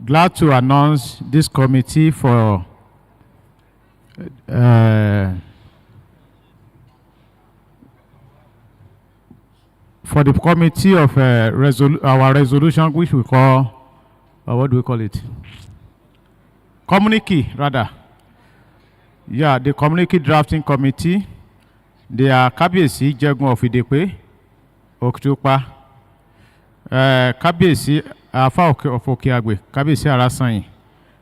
glad to announce this committee for the committee of our resolution, which we call, what do we call it? Communique, rather. Yeah, the Communique Drafting Committee. They are Kabiyesi Jẹ́gun of Idepe, Oktupa, Kabiyesi Afa of Okeagbe, Kabiyesi Arasanyin,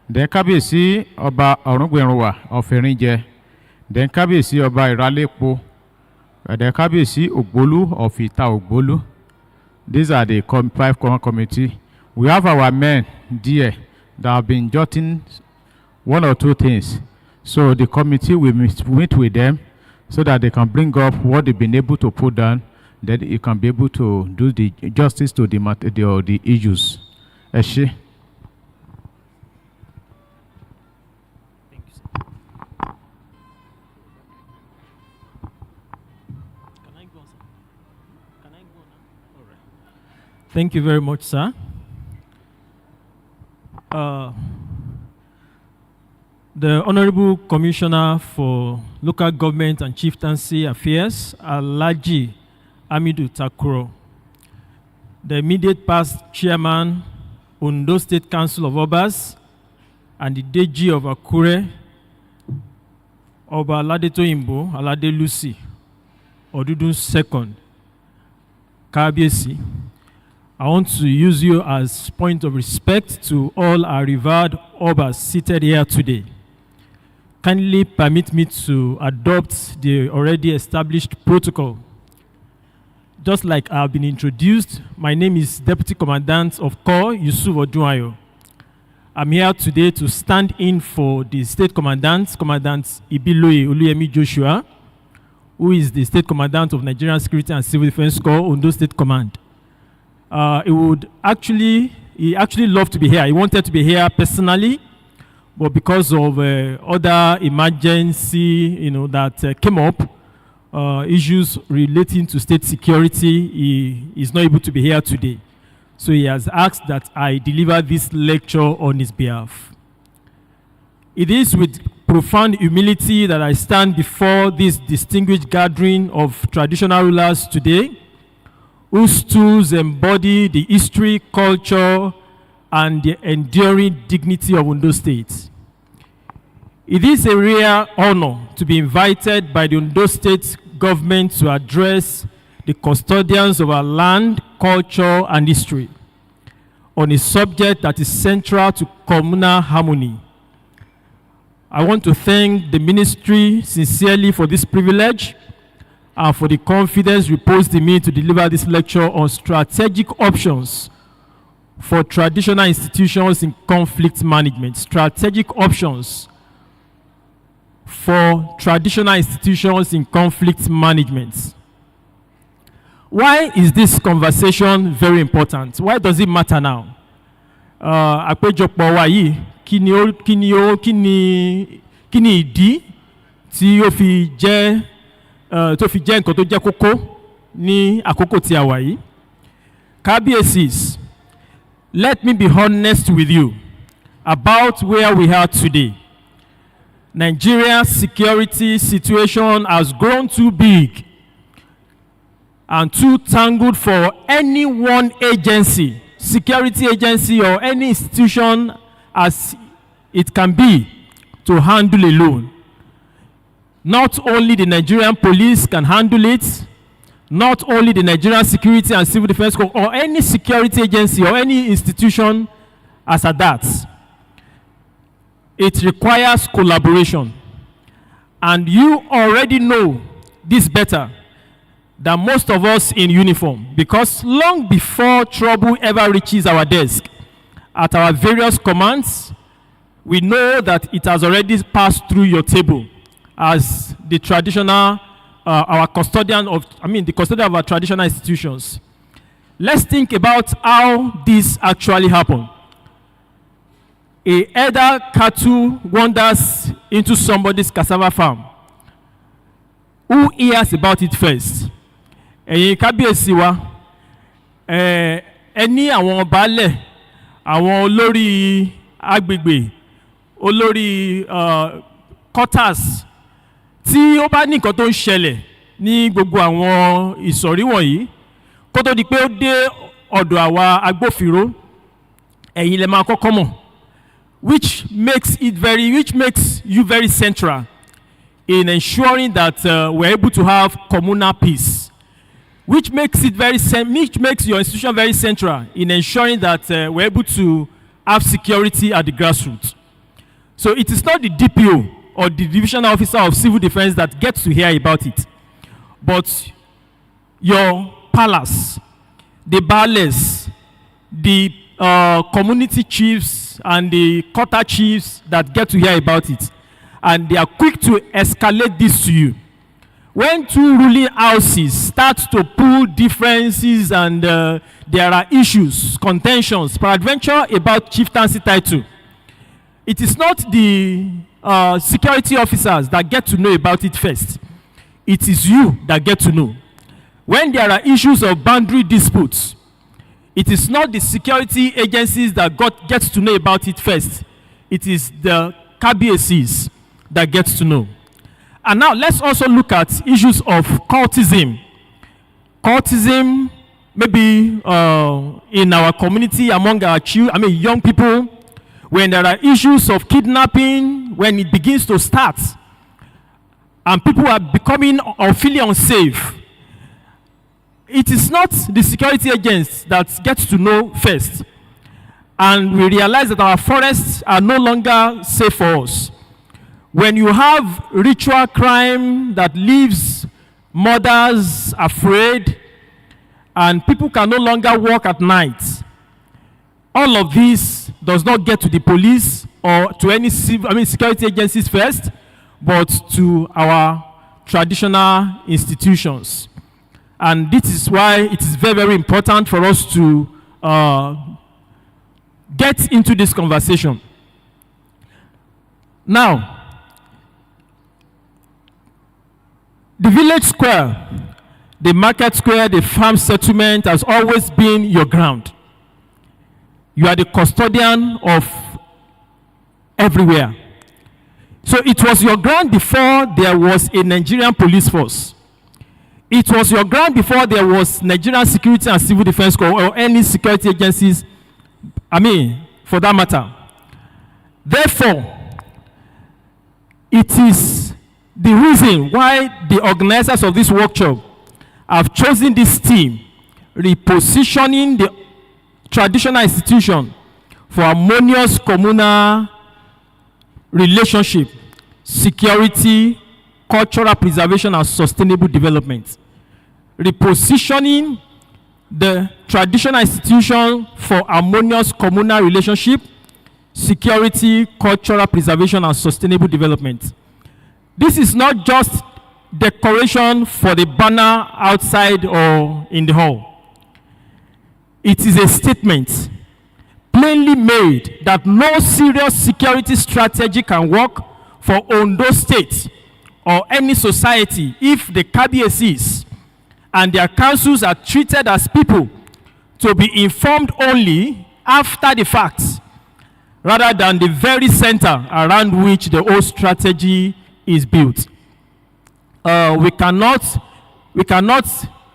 then Kabiyesi Ọba Ọ̀rúngbẹ̀rúnwà of Erinjẹ, then Kabiyesi Ọba Ìràlépo, then Kabiyesi Ògbólú of Ìta Ògbólú. These are the 5 common committee. We have our men there that have been jotting 1 or 2 things. So the committee will meet with them so that they can bring up what they've been able to put down, then you can be able to do the justice to the issues. Eshe. Thank you, sir. Can I go, sir? Can I go now? All right. Thank you very much, sir. The Honorable Commissioner for Local Government and Chieftaincy Affairs, Alhaji Hamidu Takuro, the immediate past Chairman, Ondo State Council of Obas, and the Deji of Akure, Oba Aladetoyinbo Alade Lucy, Odudun II, Kabiyesi. I want to use you as point of respect to all our revered Obas seated here today. Kindly permit me to adopt the already established protocol. Just like I have been introduced, my name is Deputy Commandant of Corps Yusuf Odunayo. I'm here today to stand in for the State Commandant, Commandant Ibiloye Oluyemi Joshua, who is the State Commandant of Nigerian Security and Civil Defense Corps, Ondo State Command. He actually loved to be here. He wanted to be here personally, but because of other emergency, that came up, issues relating to state security, he is not able to be here today. So he has asked that I deliver this lecture on his behalf. It is with profound humility that I stand before this distinguished gathering of traditional rulers today, whose tools embody the history, culture, and the enduring dignity of Ondo State. It is a rare honor to be invited by the Ondo State government to address the custodians of our land, culture, and history on a subject that is central to communal harmony. I want to thank the ministry sincerely for this privilege and for the confidence reposed in me to deliver this lecture on strategic options for traditional institutions in conflict management. Strategic options for traditional institutions in conflict management. Why is this conversation very important? Why does it matter now? Àpéjọpọ̀ wa yìí, kí ni ìdí tí ó fi jẹ́ nǹkan tó jẹ́ kókó ní àkókò tí a wà yìí? Kábíyèsí, let me be honest with you about where we are today. Nigeria's security situation has grown too big and too tangled for any one agency, security agency, or any institution as it can be to handle alone. Not only the Nigerian police can handle it, not only the Nigerian Security and Civil Defense Corps, or any security agency or any institution as at that. It requires collaboration. And you already know this better than most of us in uniform, because long before trouble ever reaches our desk, at our various commands, we know that it has already passed through your table as the traditional, the custodian of our traditional institutions. Let's think about how this actually happened. A elder cattle wanders into somebody's cassava farm. Who hears about it first? Ẹ̀yin kábíyèsí wa, ẹni àwọn baálẹ̀ àwọn olórí agbègbè, olórí quarters, tí ó bá ní nǹkan tó ń ṣẹlẹ̀ ní gbogbo àwọn ìsọ̀rí wọ̀nyí, kó tó di pé ó dé ọ̀dọ̀ àwa agbófinró, ẹ̀yin lẹ máa kọ́kọ́ mọ̀, which makes you very central in ensuring that we're able to have communal peace, which makes your institution very central in ensuring that we're able to have security at the grassroots. So it is not the DPO or the divisional officer of civil defense that gets to hear about it, but your palace, the baales, the community chiefs and the quarter chiefs that get to hear about it, and they are quick to escalate this to you. When two ruling houses start to pull differences and there are issues, contentions, peradventure about chieftaincy title, it is not the security officers that get to know about it first. It is you that get to know. When there are issues of boundary disputes, it is not the security agencies that gets to know about it first. It is the KBACs that gets to know. And now let's also look at issues of cultism. Cultism, maybe in our community, among our young people, when there are issues of kidnapping, when it begins to start, and people are becoming or feeling unsafe, it is not the security agents that get to know first. And we realize that our forests are no longer safe for us. When you have ritual crime that leaves mothers afraid and people can no longer walk at night, all of this does not get to the police or to any security agencies first, but to our traditional institutions. And this is why it is very, very important for us to get into this conversation. Now, the village square, the market square, the farm settlement has always been your ground. You are the custodian of everywhere. So it was your ground before there was a Nigerian police force. It was your ground before there was Nigerian Security and Civil Defense Corps or any security agencies, for that matter. Therefore, it is the reason why the organizers of this workshop have chosen this theme, repositioning the traditional institution for harmonious communal relationship, security, cultural preservation, and sustainable development. Repositioning the traditional institution for harmonious communal relationship, security, cultural preservation, and sustainable development. This is not just decoration for the banner outside or in the hall. It is a statement plainly made that no serious security strategy can work for Ondo State or any society if the KBACs and their councils are treated as people to be informed only after the fact, rather than the very center around which the whole strategy is built. We cannot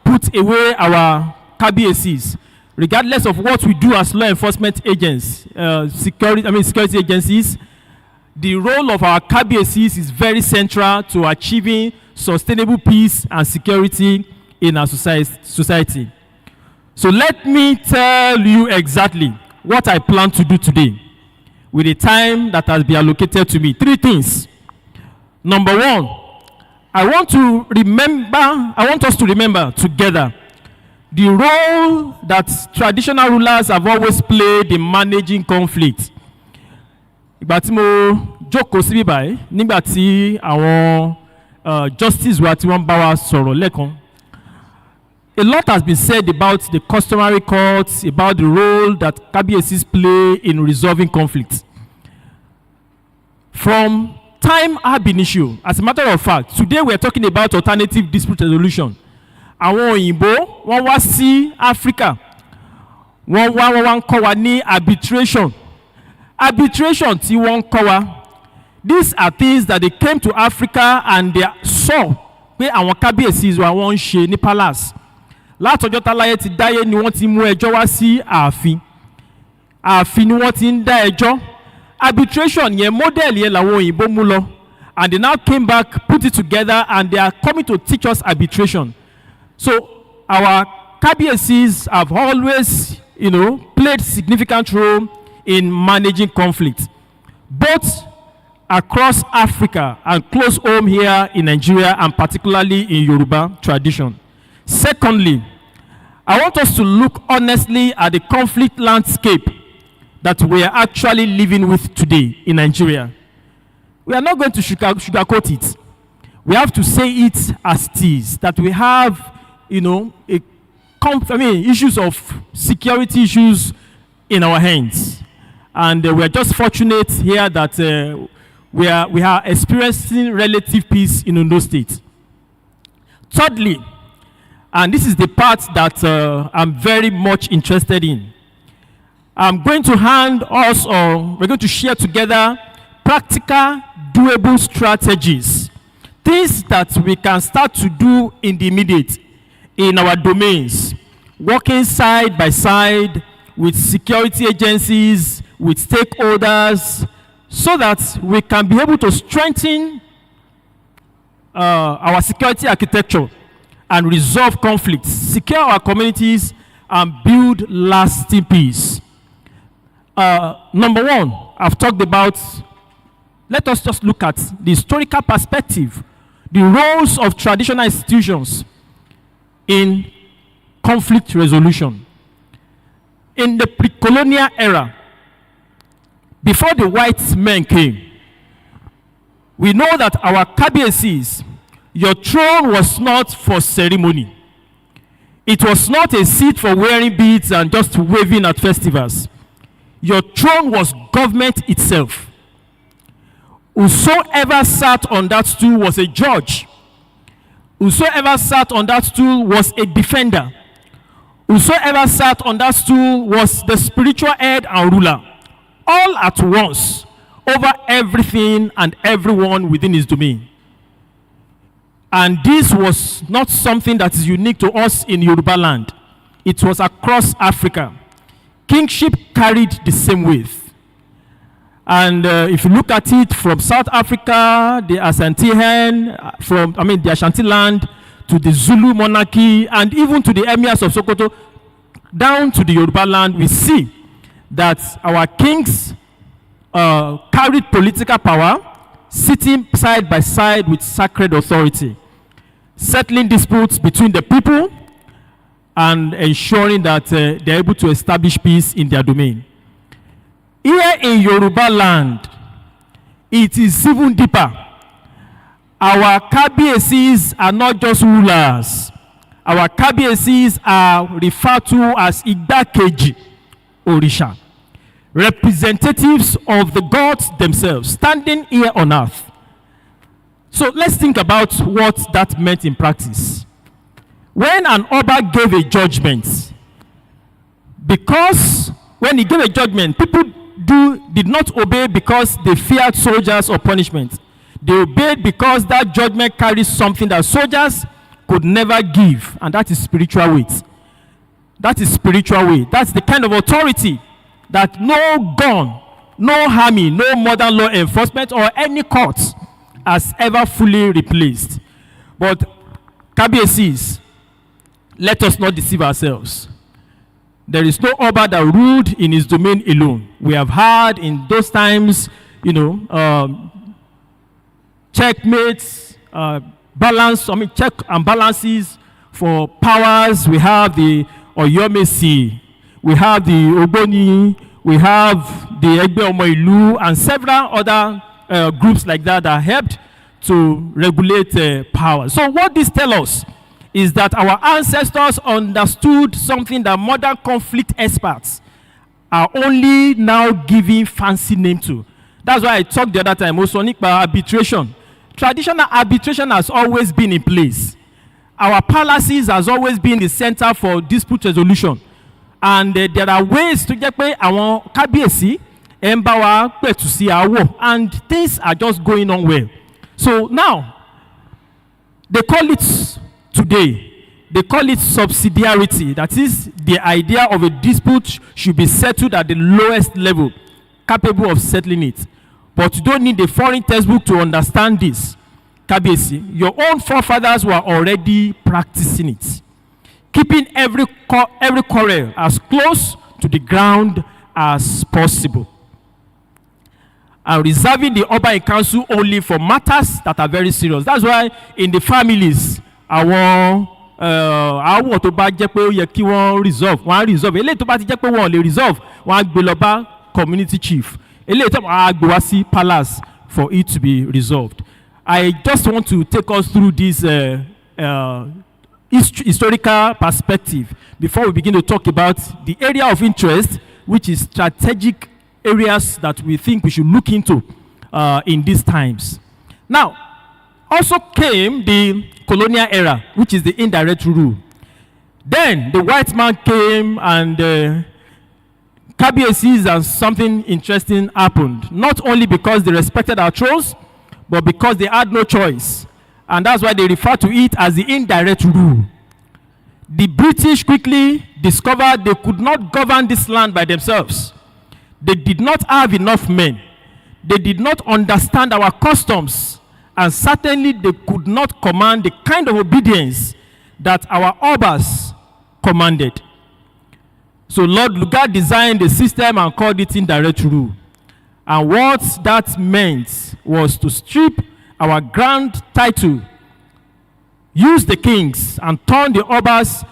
put away our KBACs, regardless of what we do as law enforcement agents, security agencies. The role of our KBACs is very central to achieving sustainable peace and security in our society. So let me tell you exactly what I plan to do today with the time that has been allocated to me. 3 things. Number 1, I want us to remember together the role that traditional rulers have always played in managing conflict. Ìgbà tí mo jókòó síbí báyìí, nígbà tí àwọn justice wa tí wọ́n bá wa sọ̀rọ̀ lẹ́ẹ̀kan, a lot has been said about the customary courts, about the role that KBACs play in resolving conflicts. From time ab initio, as a matter of fact, today we are talking about alternative dispute resolution. Àwọn òyìnbó wọ́n wá sí Africa, wọ́n ń kọ́ wa ní arbitration. Arbitration tí wọ́n ń kọ́ wa, these are things that they came to Africa and they saw pé àwọn kábíyèsí wa wọ́n ń ṣe ní palace. Látọjọ́ táláyé ti dáyé ni wọ́n ti mú ẹjọ́ wá sí ààfin. Ààfin ni wọ́n ti ń dá ẹjọ́. Arbitration yẹn model yẹn làwọn òyìnbó mú lọ, and they now came back, put it together, and they are coming to teach us arbitration. So our kábíyèsí have always, played significant role in managing conflict, both across Africa and close home here in Nigeria, and particularly in Yoruba tradition. Secondly, I want us to look honestly at the conflict landscape that we are actually living with today in Nigeria. We are not going to sugarcoat it. We have to say it as it is, that we have, issues of security issues in our hands. And we are just fortunate here that we are experiencing relative peace in Ondo State. Thirdly, and this is the part that I'm very much interested in, I'm going to we're going to share together practical, doable strategies, things that we can start to do in the immediate in our domains, working side by side with security agencies, with stakeholders, so that we can be able to strengthen our security architecture and resolve conflicts, secure our communities, and build lasting peace. Number one, I've talked about, let us just look at the historical perspective, the roles of traditional institutions in conflict resolution. In the pre-colonial era, before the white men came, we know that our kábíyèsí, your throne was not for ceremony. It was not a seat for wearing beads and just waving at festivals. Your throne was government itself. Whosoever sat on that stool was a judge. Whosoever sat on that stool was a defender. Whosoever sat on that stool was the spiritual head and ruler, all at once, over everything and everyone within his domain. And this was not something that is unique to us in Yoruba land. It was across Africa. Kingship carried the same weight. And if you look at it from South Africa, the Ashanti-Hen, the Ashanti land, to the Zulu monarchy, and even to the emirs of Sokoto, down to the Yoruba land, we see that our kings carried political power, sitting side by side with sacred authority, settling disputes between the people, and ensuring that they're able to establish peace in their domain. Here in Yoruba land, it is even deeper. Our kábíyèsí are not just rulers. Our kábíyèsí are referred to as igbákejì òrìṣà, representatives of the gods themselves, standing here on earth. So let's think about what that meant in practice. When an Oba gave a judgment, because when he gave a judgment, people did not obey because they feared soldiers or punishment. They obeyed because that judgment carries something that soldiers could never give, and that is spiritual weight. That is spiritual weight. That's the kind of authority that no gun, no army, no modern law enforcement or any court has ever fully replaced. But kábíyèsí, let us not deceive ourselves. There is no Oba that ruled in his domain alone. We have had in those times, checkmates, check and balances for powers. We have the Oyomesi, we have the Ogboni, we have the Egbe Omo Ilu, and several other groups like that that helped to regulate power. So what this tells us is that our ancestors understood something that modern conflict experts are only now giving fancy name to. That's why I talked the other time also about arbitration. Traditional arbitration has always been in place. Our palaces has always been the center for dispute resolution. And there are ways to get pé àwọn kábíyèsí ẹ̀ ń bá wa pẹ̀tù sí àwọ̀, and things are just going on well. So now, they call it today, they call it subsidiarity. That is, the idea of a dispute should be settled at the lowest level, capable of settling it. But you don't need a foreign textbook to understand this. Kabiyesi, your own forefathers were already practicing it, keeping every quarrel as close to the ground as possible, and reserving the Oba in council only for matters that are very serious. That's why in the families, àwọn tó bá jẹ́ pé ó yẹ kí wọ́n resolve, wọ́n á resolve. Eléyìí tó bá ti jẹ́ pé wọ́n lè resolve, wọ́n á gbé lọ bá community chief. Eléyìí tó á gbé wá sí palace for it to be resolved. I just want to take us through this historical perspective before we begin to talk about the area of interest, which is strategic areas that we think we should look into in these times. Now, also came the colonial era, which is the indirect rule. Then the white man came, and Kabiyesis, and something interesting happened. Not only because they respected our thrones, but because they had no choice. And that's why they refer to it as the indirect rule. The British quickly discovered they could not govern this land by themselves. They did not have enough men. They did not understand our customs. And certainly they could not command the kind of obedience that our Obas commanded. So Lord Lugard designed a system and called it indirect rule. And what that meant was to strip our grand title, use the kings, and turn the Obas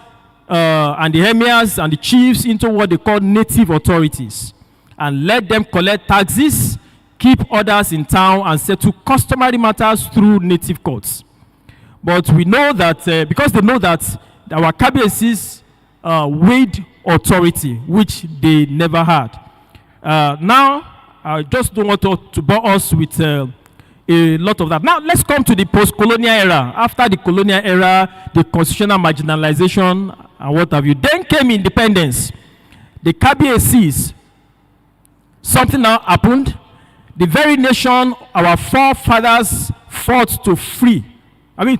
and the emirs and the chiefs into what they call native authorities, and let them collect taxes, keep orders in town, and settle customary matters through native courts. But we know that, because they know that our Kabiyesis weighed authority, which they never had. Now, I just don't want to bore us with a lot of that. Now, let's come to the post-colonial era. After the colonial era, the constitutional marginalization, and what have you. Then came independence. The Kabiyesis, something now happened. The very nation our forefathers fought to free. You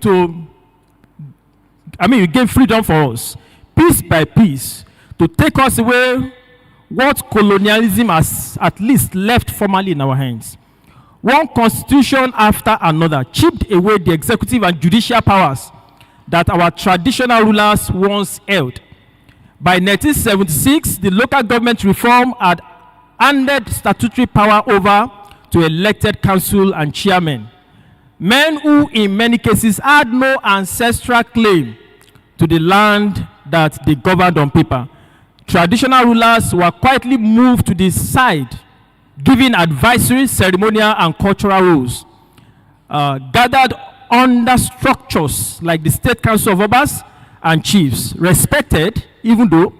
gain freedom for us, piece by piece, to take us away what colonialism has at least left formally in our hands. One constitution after another chipped away the executive and judicial powers that our traditional rulers once held. By 1976, the local government reform had handed statutory power over to elected council and chairmen, men who in many cases had no ancestral claim to the land that they governed on paper. Traditional rulers were quietly moved to the side, giving advisory, ceremonial, and cultural roles, gathered under structures like the State Council of Obas and Chiefs, respected, even though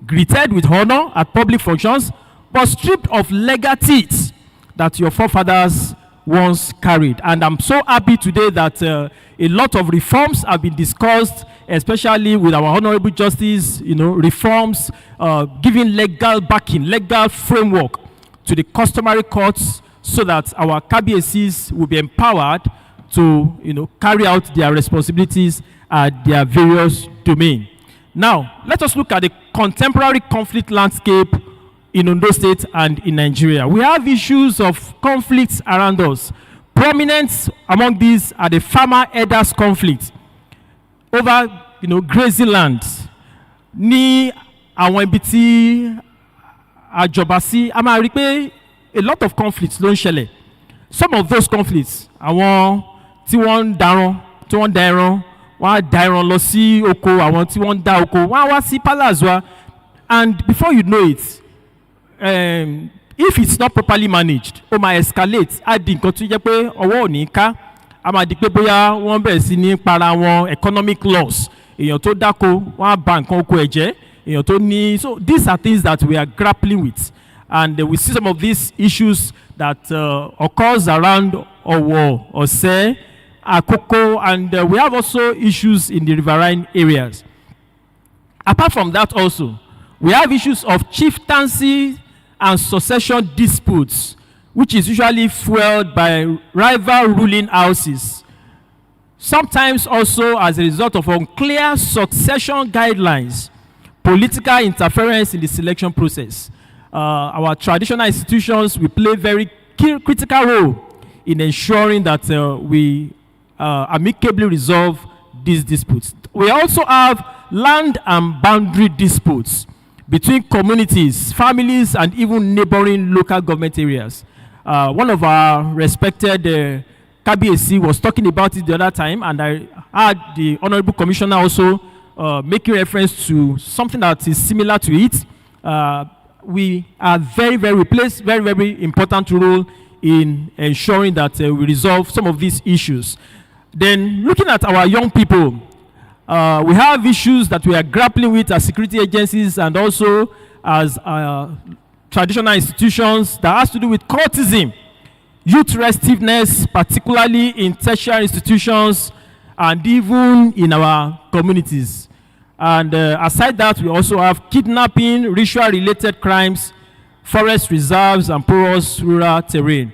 greeted with honor at public functions, but stripped of legal teeth that your forefathers once carried. And I'm so happy today that a lot of reforms have been discussed, especially with our Honorable Justice, reforms, giving legal backing, legal framework to the customary courts, so that our Kabiyesis will be empowered to, carry out their responsibilities at their various domains. Now, let us look at the contemporary conflict landscape in Ondo State and in Nigeria. We have issues of conflicts around us. Prominent among these are the farmer-herders conflict over, grazing land. Ní àwọn ibi tí àjọba sí, a máa rí pé a lot of conflicts ló ń ṣẹlẹ̀. Some of those conflicts, àwọn tí wọ́n ń daran, tí wọ́n ń da ẹran, wọ́n á da ẹran lọ sí oko, àwọn tí wọ́n ń da oko, wọ́n á wá sí palace wa. And before you know it, if it's not properly managed, ó máa escalate, á di nǹkan tó jẹ́ pé ọwọ́ ò ní ká, á máa di pé bóyá wọ́n bẹ̀rẹ̀ sí ní para wọn economic loss, èèyàn tó dáko, wọ́n á ba nǹkan oko ẹ̀ jẹ́, èèyàn tó ní. So these are things that we are grappling with, and we see some of these issues that occurs around Owo, Ose, Akoko, and we have also issues in the riverine areas. Apart from that also, We have issues of chieftaincy and succession disputes, which is usually fueled by rival ruling houses. Sometimes also as a result of unclear succession guidelines, political interference in the selection process. Our traditional institutions will play very critical role in ensuring that we amicably resolve these disputes. We also have land and boundary disputes between communities, families, and even neighboring local government areas. One of our respected KBAC was talking about it the other time, and I had the Honorable Commissioner also making reference to something that is similar to it. We are we play very important role in ensuring that we resolve some of these issues. Then looking at our young people, we have issues that we are grappling with as security agencies and also as traditional institutions that has to do with cultism, youth restiveness, particularly in tertiary institutions and even in our communities. And aside that, we also have kidnapping, ritual-related crimes, forest reserves, and porous rural terrain.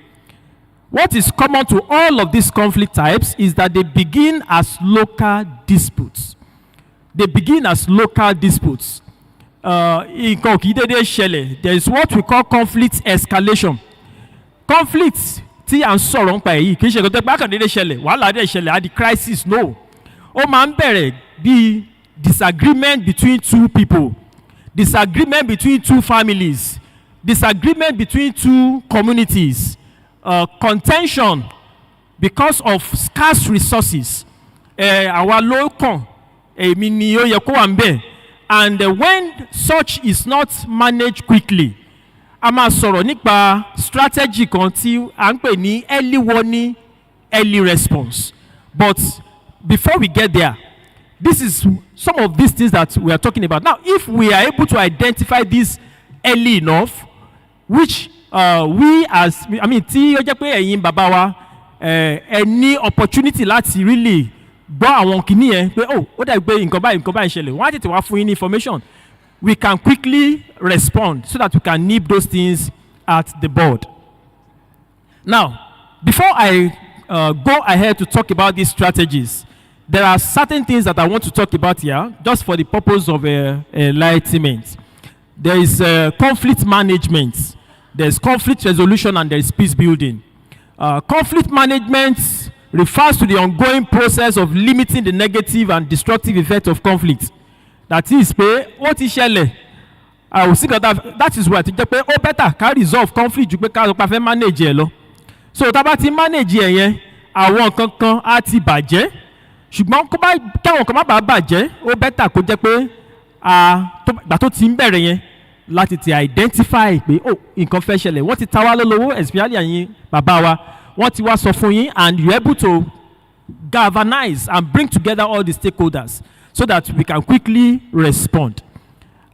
What is common to all of these conflict types is that they begin as local disputes. There is what we call conflict escalation. Conflicts, tí à ń sọ̀rọ̀ nípa èyí kì í ṣe nǹkan tó pé àkàndéédé ṣẹlẹ̀ wàhálà dé ṣẹlẹ̀ á di crisis, no. Ó máa ń bẹ̀rẹ̀ bí disagreement between two people, disagreement between two families, disagreement between two communities, contention because of scarce resources. Àwa ló kàn, èmi ni ó yẹ kó wà ń bẹ̀. And when such is not managed quickly, a máa sọ̀rọ̀ nípa strategy kan tí à ń pè ní early warning, early response. But before we get there, this is some of these things that we are talking about. Now, if we are able to identify this early enough, which we as, tí ó jẹ́ pé ẹ̀yin bàbá wa ní opportunity láti really gbọ́ àwọn kìíní yẹn pé ó dàbí pé nǹkan báyìí ṣẹlẹ̀, wọ́n á tètè wá fún yín ní information. We can quickly respond so that we can nip those things at the bud. Now, before I go ahead to talk about these strategies, there are certain things that I want to talk about here, just for the purpose of enlightenment. There is conflict management, there is conflict resolution, and there is peace building. Conflict management refers to the ongoing process of limiting the negative and destructive effect of conflict. That is pé ó ti ṣẹlẹ̀, that is why ti jẹ́ pé ó better ká resolve conflict ju pé ká lọ pa fẹ́ manage ẹ̀ lọ. So tá bá ti manage ẹ̀ yẹn, àwọn nǹkan kan á ti bàjẹ́, ṣùgbọ́n káwọn kan má bàa bàjẹ́, ó better kó jẹ́ pé gbà tó ti ń bẹ̀rẹ̀ yẹn láti ti identify pé nǹkan fẹ́ ṣẹlẹ̀, wọ́n ti ta wá lólobó, especially ẹ̀yin bàbá wa, wọ́n ti wá sọ fún yín, and you are able to galvanize and bring together all the stakeholders so that we can quickly respond.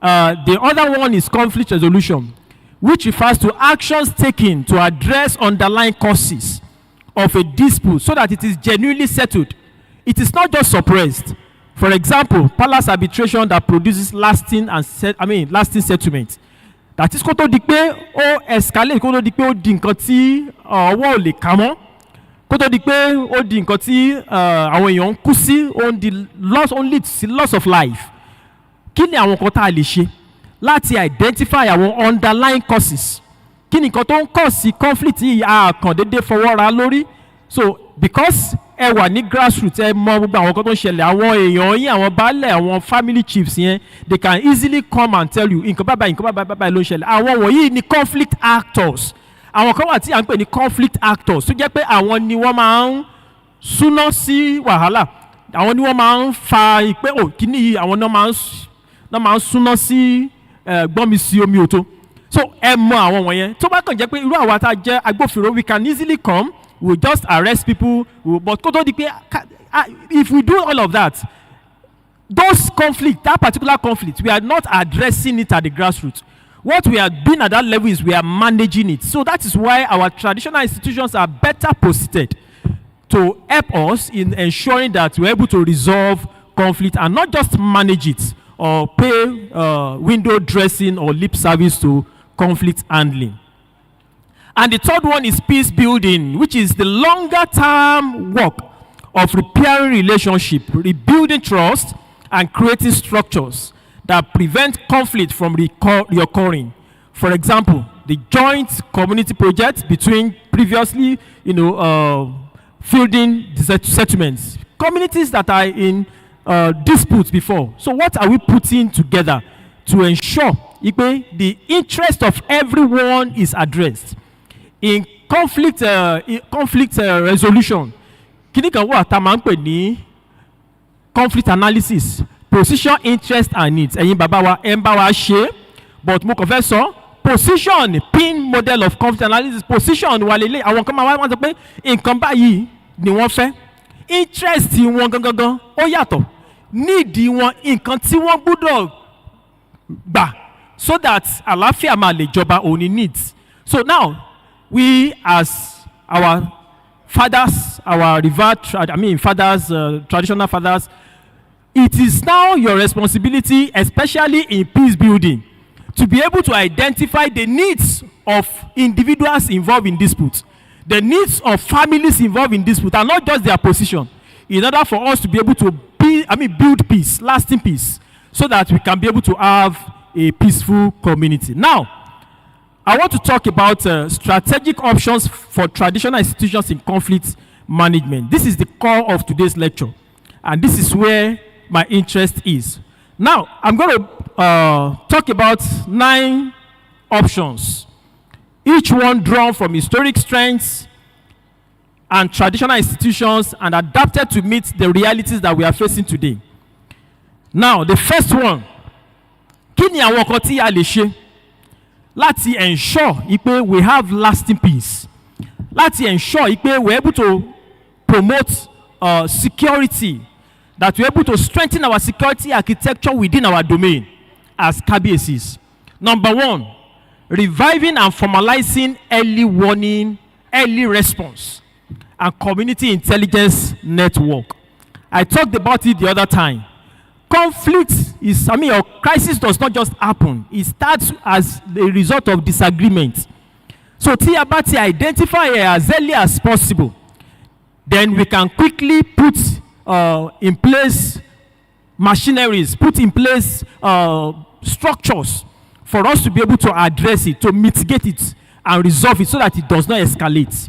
The other one is conflict resolution, which refers to actions taken to address underlying causes of a dispute so that it is genuinely settled. It is not just suppressed. For example, palace arbitration that produces lasting settlement. That is kó tó di pé ó escalate, kó tó di pé ó di nǹkan tí ọwọ́ ò lè kà mọ́, kó tó di pé ó di nǹkan tí àwọn èèyàn ń kú sí, ó lead sí loss of life. Kí ni àwọn nǹkan tá a lè ṣe láti identify àwọn underlying causes? Kí ni nǹkan tó ń cause conflict yìí àkàn déédéé fọwọ́ ra lórí? So because ẹ wà ní grassroots, ẹ mọ gbogbo àwọn nǹkan tó ń ṣẹlẹ̀, àwọn èèyàn yín, àwọn baálẹ̀, àwọn family chiefs yẹn, they can easily come and tell you nǹkan bábà ló ń ṣẹlẹ̀. Àwọn wọ̀nyí ni conflict actors. Àwọn kan wà tí à ń pè ní conflict actors tó jẹ́ pé àwọn ni wọ́n máa ń súná sí wàhálà, àwọn ni wọ́n máa ń fa ìpè kíní yìí, àwọn náà máa ń súná sí gbọ́nmi sí omi òtó. So ẹ mọ àwọn wọ̀nyẹn. Tó bá kàn jẹ́ pé irú àwa tá a jẹ́ agbófinró, we can easily come, we will just arrest people, but kó tó di pé if we do all of that, those conflict, that particular conflict, we are not addressing it at the grassroots. What we are doing at that level is we are managing it. So that is why our traditional institutions are better positioned to help us in ensuring that we're able to resolve conflict and not just manage it or pay window dressing or lip service to conflict handling. And the third one is peace building, which is the longer term work of repairing relationship, rebuilding trust, and creating structures that prevent conflict from reoccurring. For example, the joint community project between previously, fielding settlements, communities that are in disputes before. So what are we putting together to ensure the interest of everyone is addressed? In conflict resolution, kini kan wà tá máa ń pè ní conflict analysis, position, interest and needs. Ẹ̀yin bàbá wa ẹ̀ ń bá wa ṣe, but mo kàn fẹ́ sọ position pin model of conflict analysis. Position wà lélẹ̀ àwọn kan máa wá wọ́n sọ pé nǹkan báyìí ni wọ́n fẹ́, interest wọn gangan ó yàtọ̀, need wọn nǹkan tí wọ́n gbọ́dọ̀ gbà so that àlàáfíà máa lè jọba òní needs. So now we as our fathers, our revered, traditional fathers, it is now your responsibility, especially in peace building, to be able to identify the needs of individuals involved in disputes, the needs of families involved in dispute, and not just their position, in order for us to be able to build peace, lasting peace, so that we can be able to have a peaceful community. Now, I want to talk about strategic options for traditional institutions in conflict management. This is the core of today's lecture, and this is where my interest is. Now, I'm going to talk about 9 options, each one drawn from historic strengths and traditional institutions and adapted to meet the realities that we are facing today. Now, the first one, kí ni àwọn nǹkan tí a lè ṣe láti ensure pé we have lasting peace, láti ensure pé we're able to promote security, that we're able to strengthen our security architecture within our domain as KBACs. Number 1, reviving and formalizing early warning, early response, and community intelligence network. I talked about it the other time. Conflict is, or crisis does not just happen. It starts as a result of disagreement. So, Tiabati identify it as early as possible. Then we can quickly put in place machineries, put in place structures for us to be able to address it, to mitigate it, and resolve it so that it does not escalate.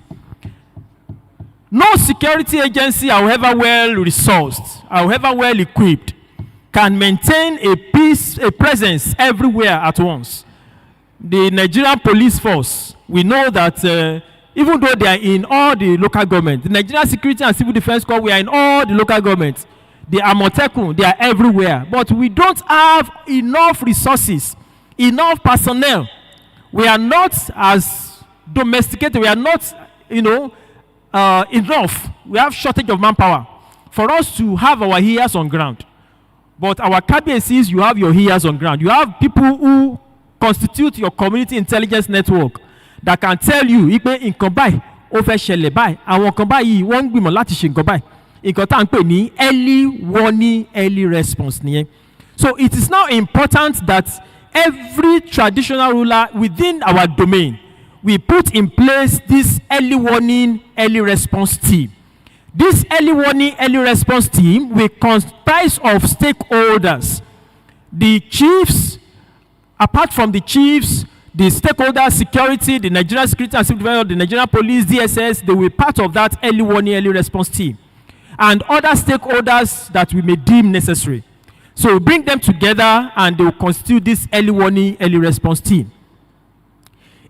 No security agency, however well resourced, however well equipped, can maintain a presence everywhere at once. The Nigerian police force, we know that even though they are in all the local government, the Nigerian Security and Civil Defense Corps, we are in all the local government. The Amotekun, they are everywhere. But we don't have enough resources, enough personnel. We are not as domesticated. We are not, enough. We have shortage of manpower for us to have our ears on ground. But our KBACs, you have your ears on ground. You have people who constitute your community intelligence network that can tell you, nǹkan báyìí, ó fẹ́ ṣẹlẹ̀ báyìí, àwọn nǹkan báyìí wọ́n ń gbìmọ̀ láti ṣe nǹkan báyìí. Nǹkan tá à ń pè ní early warning, early response nìyẹn. So it is now important that every traditional ruler within our domain, we put in place this early warning, early response team. This early warning, early response team will comprise of stakeholders. The chiefs, apart from the chiefs, the stakeholders, security, the Nigerian Security and Civil Defense, the Nigerian Police, DSS, they will be part of that early warning, early response team. And other stakeholders that we may deem necessary. So we bring them together and they will constitute this early warning, early response team.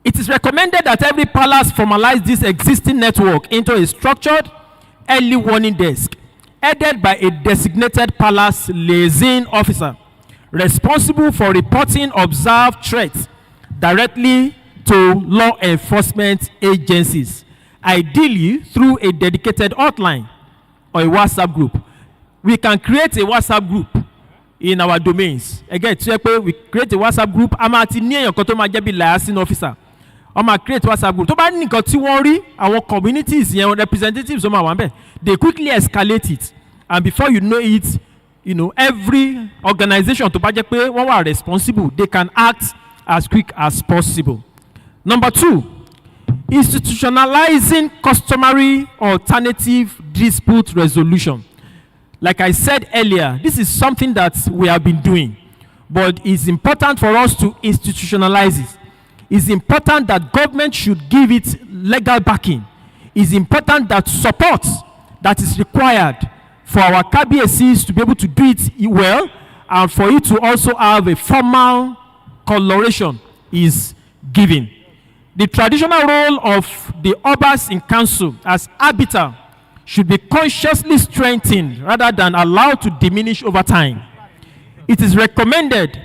It is recommended that every palace formalize this existing network into a structured early warning desk, headed by a designated palace liaison officer responsible for reporting observed threats directly to law enforcement agencies, ideally through a dedicated hotline or a WhatsApp group. We can create a WhatsApp group in our domains. Again, we create a WhatsApp group. I'm at the liaison officer. I'm going to create WhatsApp group. Our communities, representatives, they quickly escalate it. And before you know it, every organization to bá jẹ́ pé wọ́n wà responsible, they can act as quick as possible. Number 2, institutionalizing customary alternative dispute resolution. Like I said earlier, this is something that we have been doing, but it's important for us to institutionalize it. It's important that government should give it legal backing. It's important that support that is required for our KBSCs to be able to do it well, and for it to also have a formal coloration is given. The traditional role of the Obas in council as arbiter should be consciously strengthened rather than allowed to diminish over time. It is recommended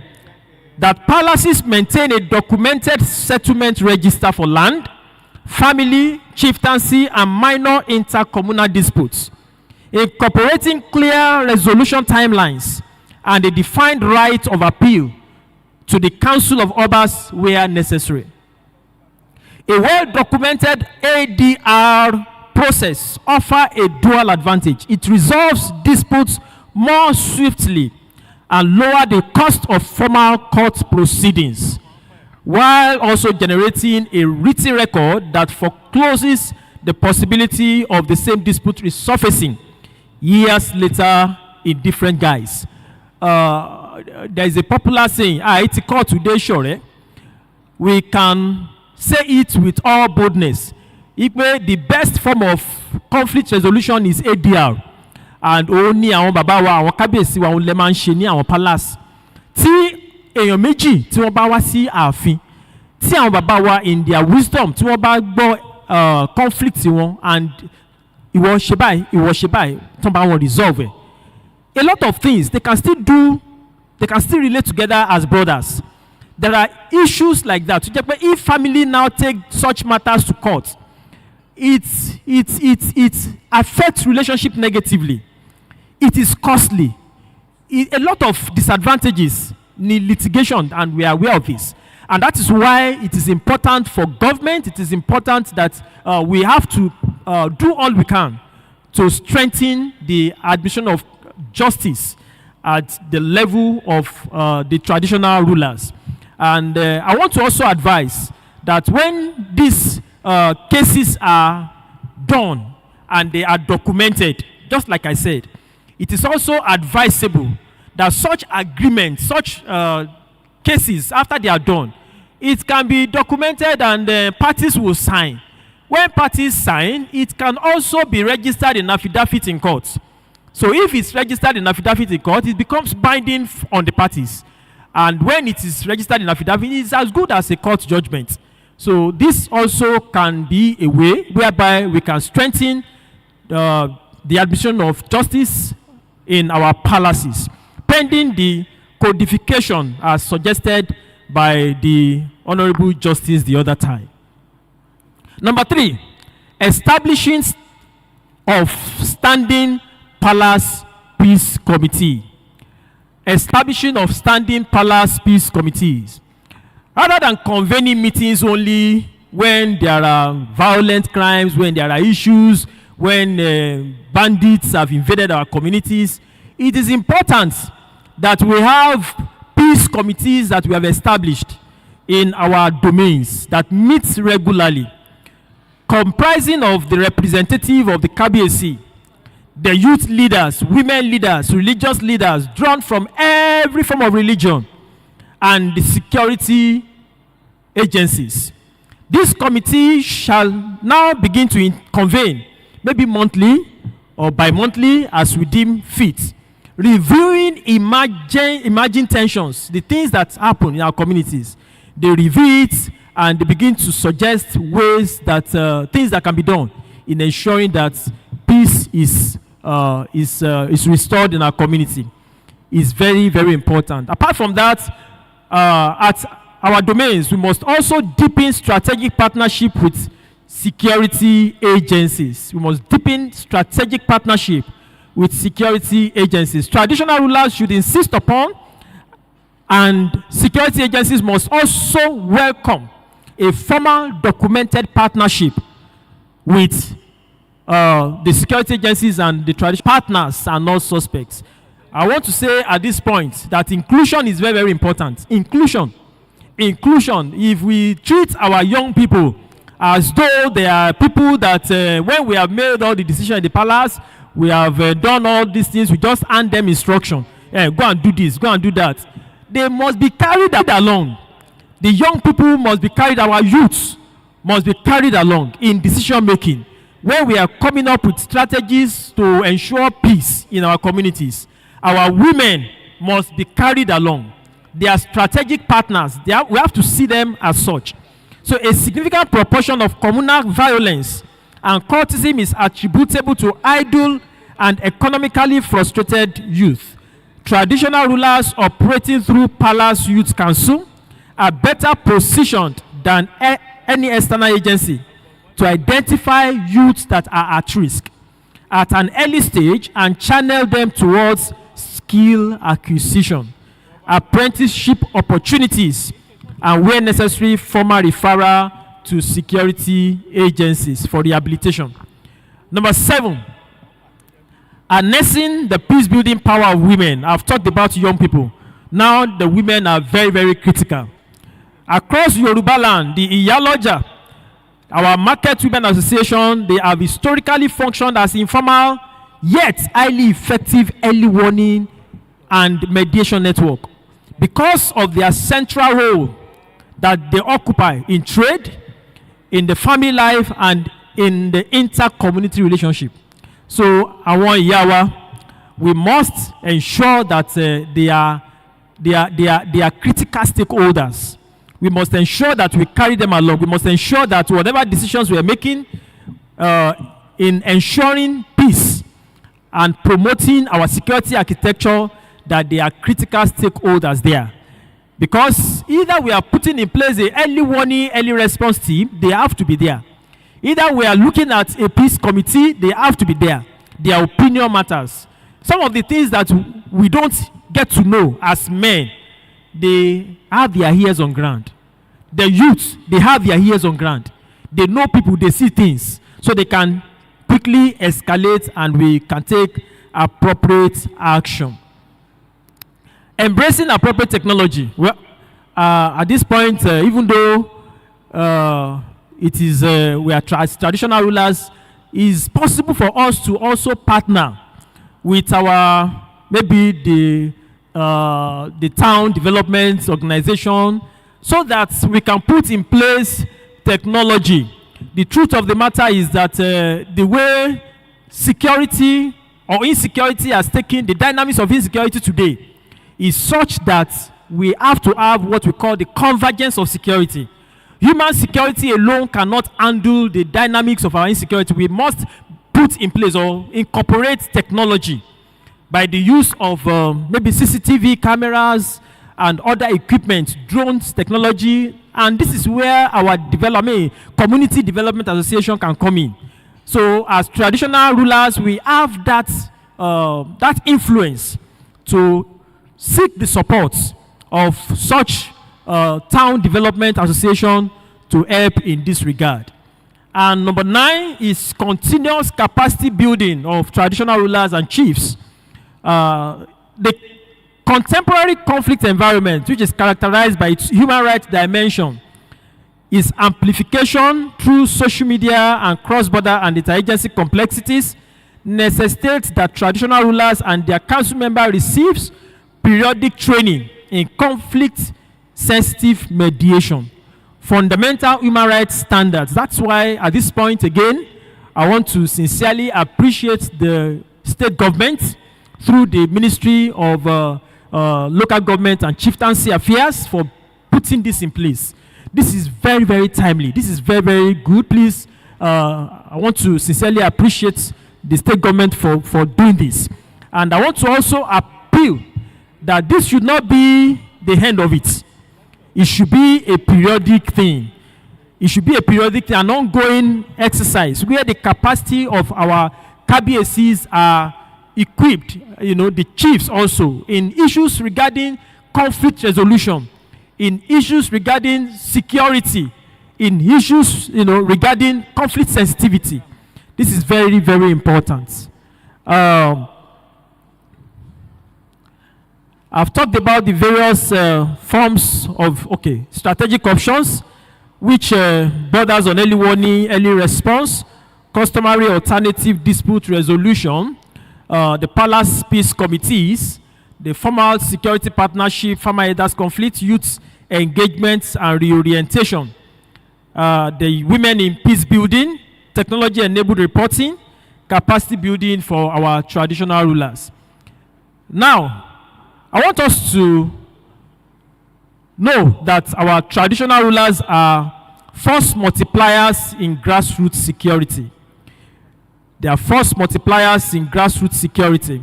that palaces maintain a documented settlement register for land, family, chieftaincy, and minor intercommunal disputes, incorporating clear resolution timelines and a defined right of appeal to the Council of Obas where necessary. A well-documented ADR process offers a dual advantage. It resolves disputes more swiftly and lower the cost of formal court proceedings, while also generating a written record that forecloses the possibility of the same dispute resurfacing years later in different guise. There is a popular saying, it's a court today, sure. We can say it with all boldness. The best form of conflict resolution is ADR. And only àwọn bàbá wa, àwọn kábíyèsí wa, òun lè máa ń ṣe ní àwọn palace. Tí èèyàn méjì tí wọ́n bá wá sí ààfin, tí àwọn bàbá wa in their wisdom tí wọ́n bá gbọ́ conflict wọn and ìwọ ṣe báyìí, tí wọ́n bá wọn resolve. A lot of things they can still relate together as brothers. There are issues like that. If family now take such matters to court, it affects relationship negatively. It is costly. A lot of disadvantages need litigation, and we are aware of this. And that is why it is important for government, it is important that we have to do all we can to strengthen the admission of justice at the level of the traditional rulers. And I want to also advise that when these cases are done and they are documented, just like I said, it is also advisable that such agreements, such cases, after they are done, it can be documented and parties will sign. When parties sign, it can also be registered in affidavit in court. So if it's registered in affidavit in court, it becomes binding on the parties. And when it is registered in affidavit, it's as good as a court judgment. So this also can be a way whereby we can strengthen the admission of justice in our palaces, pending the codification as suggested by the Honorable Justice the other time. Number 3, establishing of standing palace peace committee. Establishing of standing palace peace committees. Rather than convening meetings only when there are violent crimes, when there are issues, when bandits have invaded our communities, it is important that we have peace committees that we have established in our domains that meet regularly, comprising of the representative of the KBSC, the youth leaders, women leaders, religious leaders, drawn from every form of religion, and the security agencies. This committee shall now begin to convene, maybe monthly or bi-monthly as we deem fit, reviewing emerging tensions, the things that happen in our communities. They review it and they begin to suggest ways that things that can be done in ensuring that peace is restored in our community. Is very, very important. Apart from that, at our domains, we must also deepen strategic partnership with security agencies. We must deepen strategic partnership with security agencies. Traditional rulers should insist upon, and security agencies must also welcome a formal documented partnership with the security agencies and the traditional partners and all suspects. I want to say at this point that inclusion is very, very important. Inclusion. If we treat our young people as though they are people that when we have made all the decisions in the palace, we have done all these things, we just hand them instruction. Go and do this, go and do that. They must be carried along. The young people must be carried, our youths must be carried along in decision making. When we are coming up with strategies to ensure peace in our communities, our women must be carried along. They are strategic partners. We have to see them as such. So a significant proportion of communal violence and cultism is attributable to idle and economically frustrated youth. Traditional rulers operating through Palace Youth Council are better positioned than any external agency to identify youths that are at risk at an early stage and channel them towards skill acquisition, apprenticeship opportunities, and where necessary, formal referral to security agencies for rehabilitation. Number 7, harnessing the peace-building power of women. I've talked about young people. Now the women are very, very critical. Across Yoruba land, the Iyaloja, our Market Women Association, they have historically functioned as informal yet highly effective early warning and mediation network because of their central role that they occupy in trade, in the family life, and in the inter-community relationship. So, àwọn ìyá wa, we must ensure that they are critical stakeholders. We must ensure that we carry them along. We must ensure that whatever decisions we are making in ensuring peace and promoting our security architecture, that they are critical stakeholders there. Because either we are putting in place a early warning, early response team, they have to be there. Either we are looking at a peace committee, they have to be there. Their opinion matters. Some of the things that we don't get to know as men, they have their ears on ground. The youth, they have their ears on ground. They know people, they see things. So they can quickly escalate and we can take appropriate action. Embracing appropriate technology. Well, at this point, even though it is we are traditional rulers, it is possible for us to also partner with our maybe the town development organization, so that we can put in place technology. The truth of the matter is that the way security or insecurity has taken, the dynamics of insecurity today is such that we have to have what we call the convergence of security. Human security alone cannot handle the dynamics of our insecurity. We must put in place or incorporate technology by the use of maybe CCTV cameras and other equipment, drones technology, and this is where our community development association can come in. So as traditional rulers, we have that influence to seek the support of such town development association to help in this regard. And number 9 is continuous capacity building of traditional rulers and chiefs. The contemporary conflict environment, which is characterized by its human rights dimension, is amplification through social media and cross-border and interagency complexities, necessitates that traditional rulers and their council members receives periodic training in conflict-sensitive mediation, fundamental human rights standards. That's why at this point again, I want to sincerely appreciate the state government through the Ministry of Local Government and Chieftaincy Affairs for putting this in place. This is very, very timely. This is very, very good. Please, I want to sincerely appreciate the state government for doing this. And I want to also appeal that this should not be the end of it. It should be a periodic thing. It should be a periodic thing, an ongoing exercise where the capacity of our KBACs are equipped, the chiefs also, in issues regarding conflict resolution, in issues regarding security, in issues, regarding conflict sensitivity. This is very, very important. I've talked about the various forms of, strategic options, which borders on early warning, early response, customary alternative dispute resolution, the Palace Peace Committees, the formal security partnership, farmer elders conflict, youth engagements and reorientation, the women in peace building, technology-enabled reporting, capacity building for our traditional rulers. Now, I want us to know that our traditional rulers are force multipliers in grassroots security. They are force multipliers in grassroots security.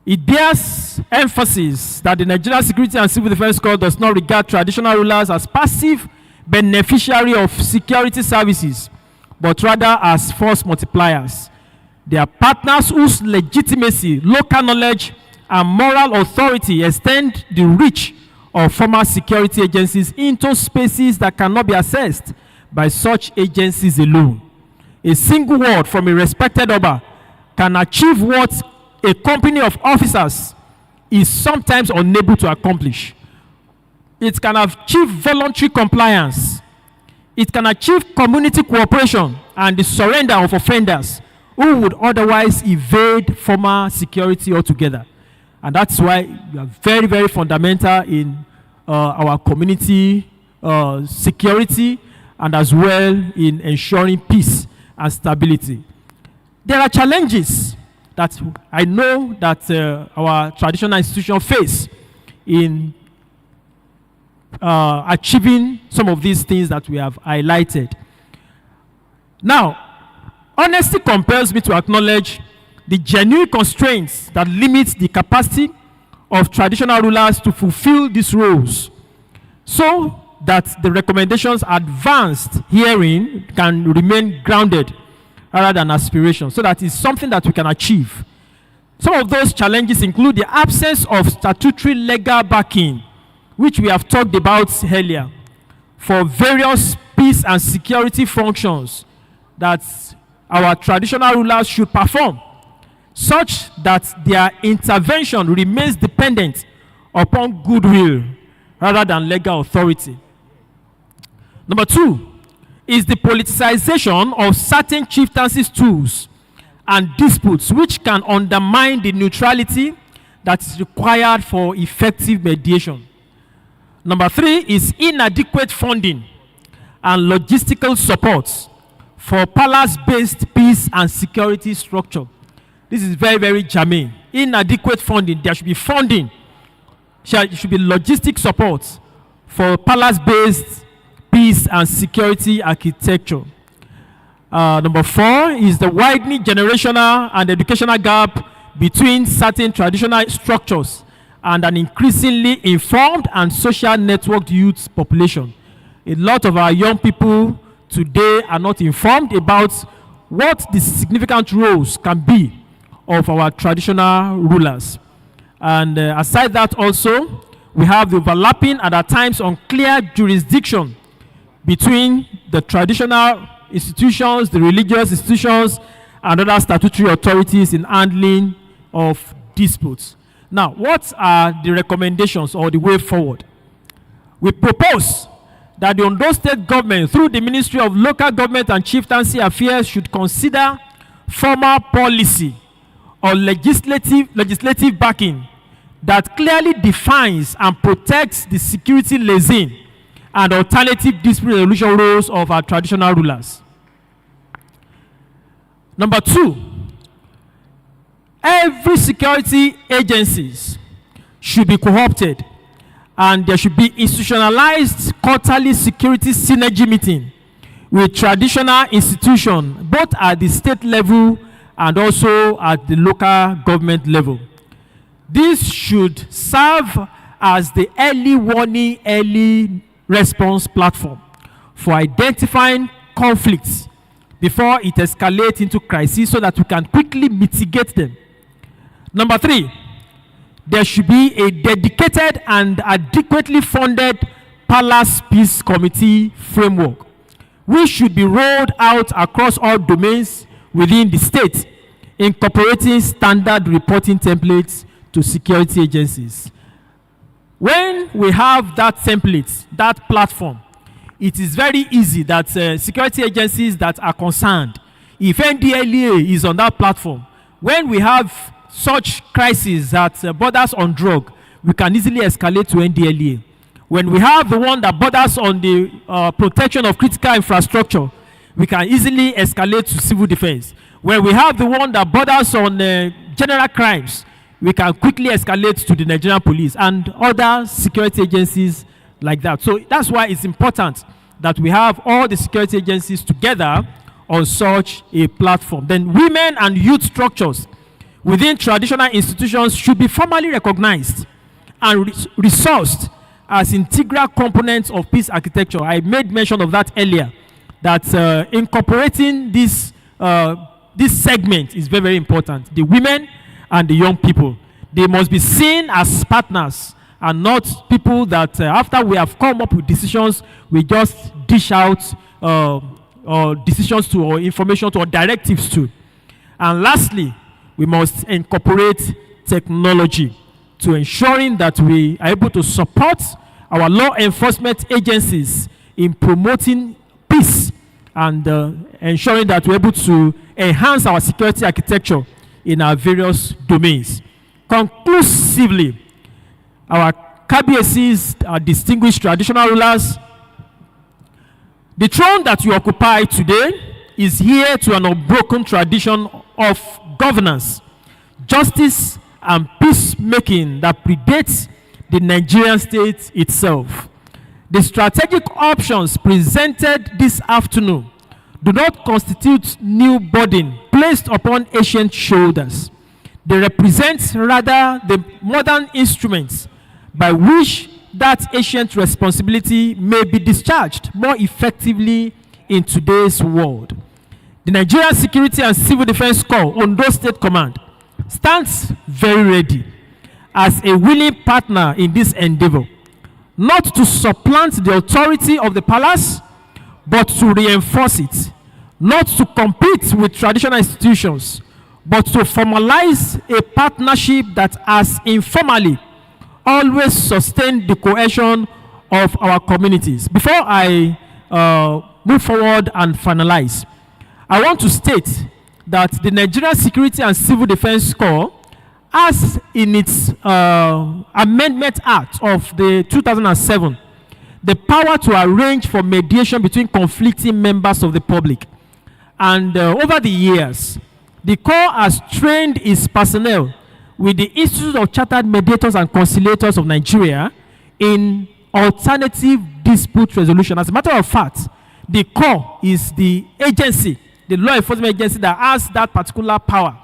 It bears emphasis that the Nigerian Security and Civil Defense Corps does not regard traditional rulers as passive beneficiary of security services, but rather as force multipliers. They are partners whose legitimacy, local knowledge, and moral authority extend the reach of former security agencies into spaces that cannot be accessed by such agencies alone. A single word from a respected Oba can achieve what a company of officers is sometimes unable to accomplish. It can achieve voluntary compliance. It can achieve community cooperation and the surrender of offenders who would otherwise evade formal security altogether. And that's why we are very, very fundamental in our community security and as well in ensuring peace and stability. There are challenges that I know that our traditional institutions face in achieving some of these things that we have highlighted. Now, honesty compels me to acknowledge the genuine constraints that limit the capacity of traditional rulers to fulfill these roles, so that the recommendations advanced herein can remain grounded rather than aspiration, so that it's something that we can achieve. Some of those challenges include the absence of statutory legal backing, which we have talked about earlier, for various peace and security functions that our traditional rulers should perform, such that their intervention remains dependent upon goodwill rather than legal authority. Number 2 is the politicization of certain chieftaincies' tools and disputes, which can undermine the neutrality that is required for effective mediation. Number 3 is inadequate funding and logistical support for palace-based peace and security structure. This is very, very germane. Inadequate funding. There should be funding. There should be logistic support for palace-based peace and security architecture. Number 4 is the widening generational and educational gap between certain traditional structures and an increasingly informed and social networked youth population. A lot of our young people today are not informed about what the significant roles can be of our traditional rulers. And aside that also, we have the overlapping and at times unclear jurisdiction between the traditional institutions, the religious institutions, and other statutory authorities in handling of disputes. Now, what are the recommendations or the way forward? We propose that the Ondo State government, through the Ministry of Local Government and Chieftaincy Affairs, should consider formal policy or legislative backing that clearly defines and protects the security liaison and alternative dispute resolution roles of our traditional rulers. Number 2, every security agencies should be co-opted, and there should be institutionalized quarterly security synergy meeting with traditional institutions, both at the state level and also at the local government level. This should serve as the early warning, early response platform for identifying conflicts before it escalates into crisis, so that we can quickly mitigate them. Number 3, there should be a dedicated and adequately funded Palace Peace Committee framework, which should be rolled out across all domains within the state, incorporating standard reporting templates to security agencies. When we have that template, that platform, it is very easy that security agencies that are concerned, if NDLEA is on that platform, when we have such crises that borders on drug, we can easily escalate to NDLEA. When we have the one that borders on the protection of critical infrastructure, we can easily escalate to civil defense. When we have the one that borders on general crimes, we can quickly escalate to the Nigerian police and other security agencies like that. So that's why it's important that we have all the security agencies together on such a platform. Then women and youth structures within traditional institutions should be formally recognized and resourced as integral components of peace architecture. I made mention of that earlier, that incorporating this segment is very, very important. The women and the young people, they must be seen as partners and not people that after we have come up with decisions, we just dish out decisions to or information to or directives to. And lastly, we must incorporate technology to ensuring that we are able to support our law enforcement agencies in promoting peace and ensuring that we're able to enhance our security architecture in our various domains. Conclusively, our KBACs are distinguished traditional rulers. The throne that you occupy today is here to an unbroken tradition of governance, justice, and peacemaking that predates the Nigerian state itself. The strategic options presented this afternoon do not constitute new burden placed upon ancient shoulders. They represent rather the modern instruments by which that ancient responsibility may be discharged more effectively in today's world. The Nigerian Security and Civil Defense Corps, Ondo State Command, stands very ready as a willing partner in this endeavor, not to supplant the authority of the palace, but to reinforce it, not to compete with traditional institutions, but to formalize a partnership that has informally always sustained the cohesion of our communities. Before I move forward and finalize, I want to state that the Nigerian Security and Civil Defense Corps has in its Amendment Act of the 2007 the power to arrange for mediation between conflicting members of the public. And over the years, the Corps has trained its personnel with the Institute of Chartered Mediators and Conciliators of Nigeria in alternative dispute resolution. As a matter of fact, the Corps is the agency, the law enforcement agency that has that particular power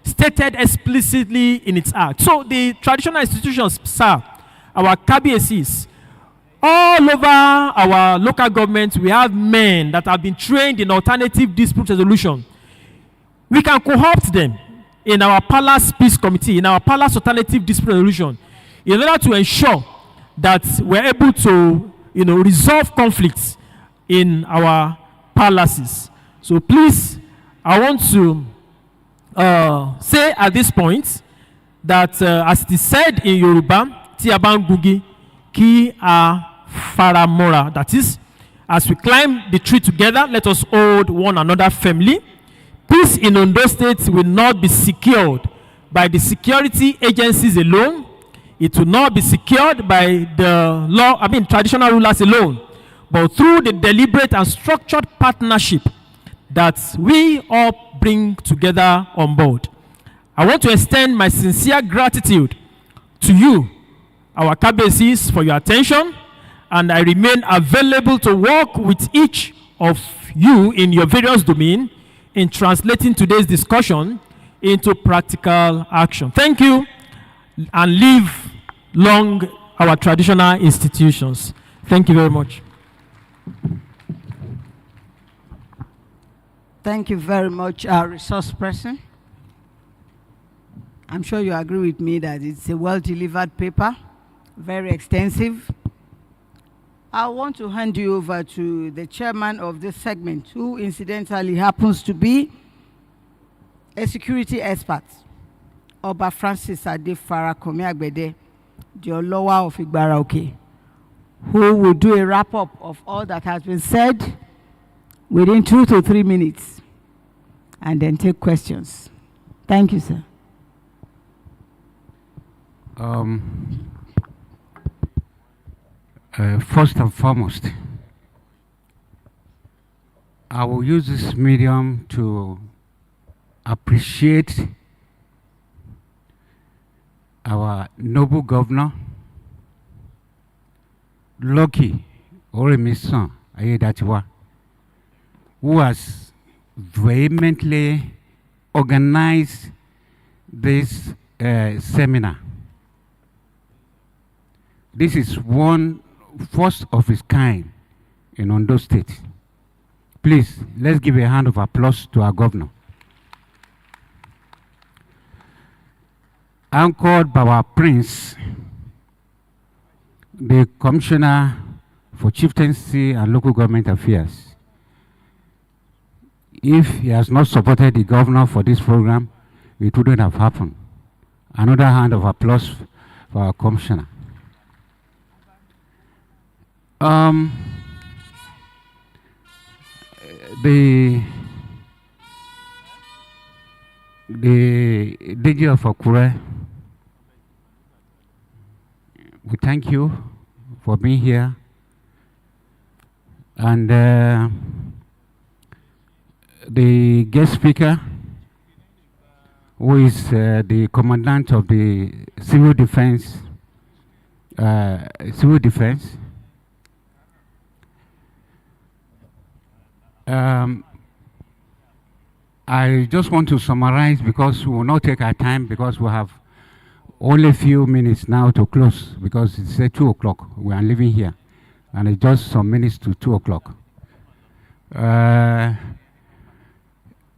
stated explicitly in its act. So the traditional institutions, sir, our KBACs, all over our local governments, we have men that have been trained in alternative dispute resolution. We can co-opt them in our Palace Peace Committee, in our Palace Alternative Dispute Resolution, in order to ensure that we're able to, resolve conflicts in our palaces. So please, I want to say at this point that as it is said in Yoruba, Ti Aban Gugi Ki A Faramora. That is, as we climb the tree together, let us hold one another firmly. Peace in Ondo State will not be secured by the security agencies alone. It will not be secured by the traditional rulers alone, but through the deliberate and structured partnership that we all bring together on board. I want to extend my sincere gratitude to you, our KBACs, for your attention, and I remain available to work with each of you in your various domains in translating today's discussion into practical action. Thank you, and live long our traditional institutions. Thank you very much. Thank you very much, our resource person. I'm sure you agree with me that it's a well-delivered paper, very extensive. I want to hand you over to the chairman of this segment, who incidentally happens to be a security expert. Oba Francis Adefara Komiagbede, the Olowa of Igbaraoke, who will do a wrap-up of all that has been said within 2 to 3 minutes, and then take questions. Thank you, sir. First and foremost, I will use this medium to appreciate our noble governor, Lucky Oremisan Ayedatiwa, who has vehemently organized this seminar. This is one first of its kind in Ondo State. Please, let's give a hand of applause to our governor. Anchored by our prince, the Commissioner for Chieftaincy and Local Government Affairs. If he has not supported the governor for this program, it wouldn't have happened. Another hand of applause for our Commissioner. The DG of Akure, we thank you for being here. And the guest speaker, who is the commandant of the civil defense, I just want to summarize, because we will not take our time, because we have only a few minutes now to close, because it's 2 o'clock. We are leaving here, and it's just some minutes to 2 o'clock.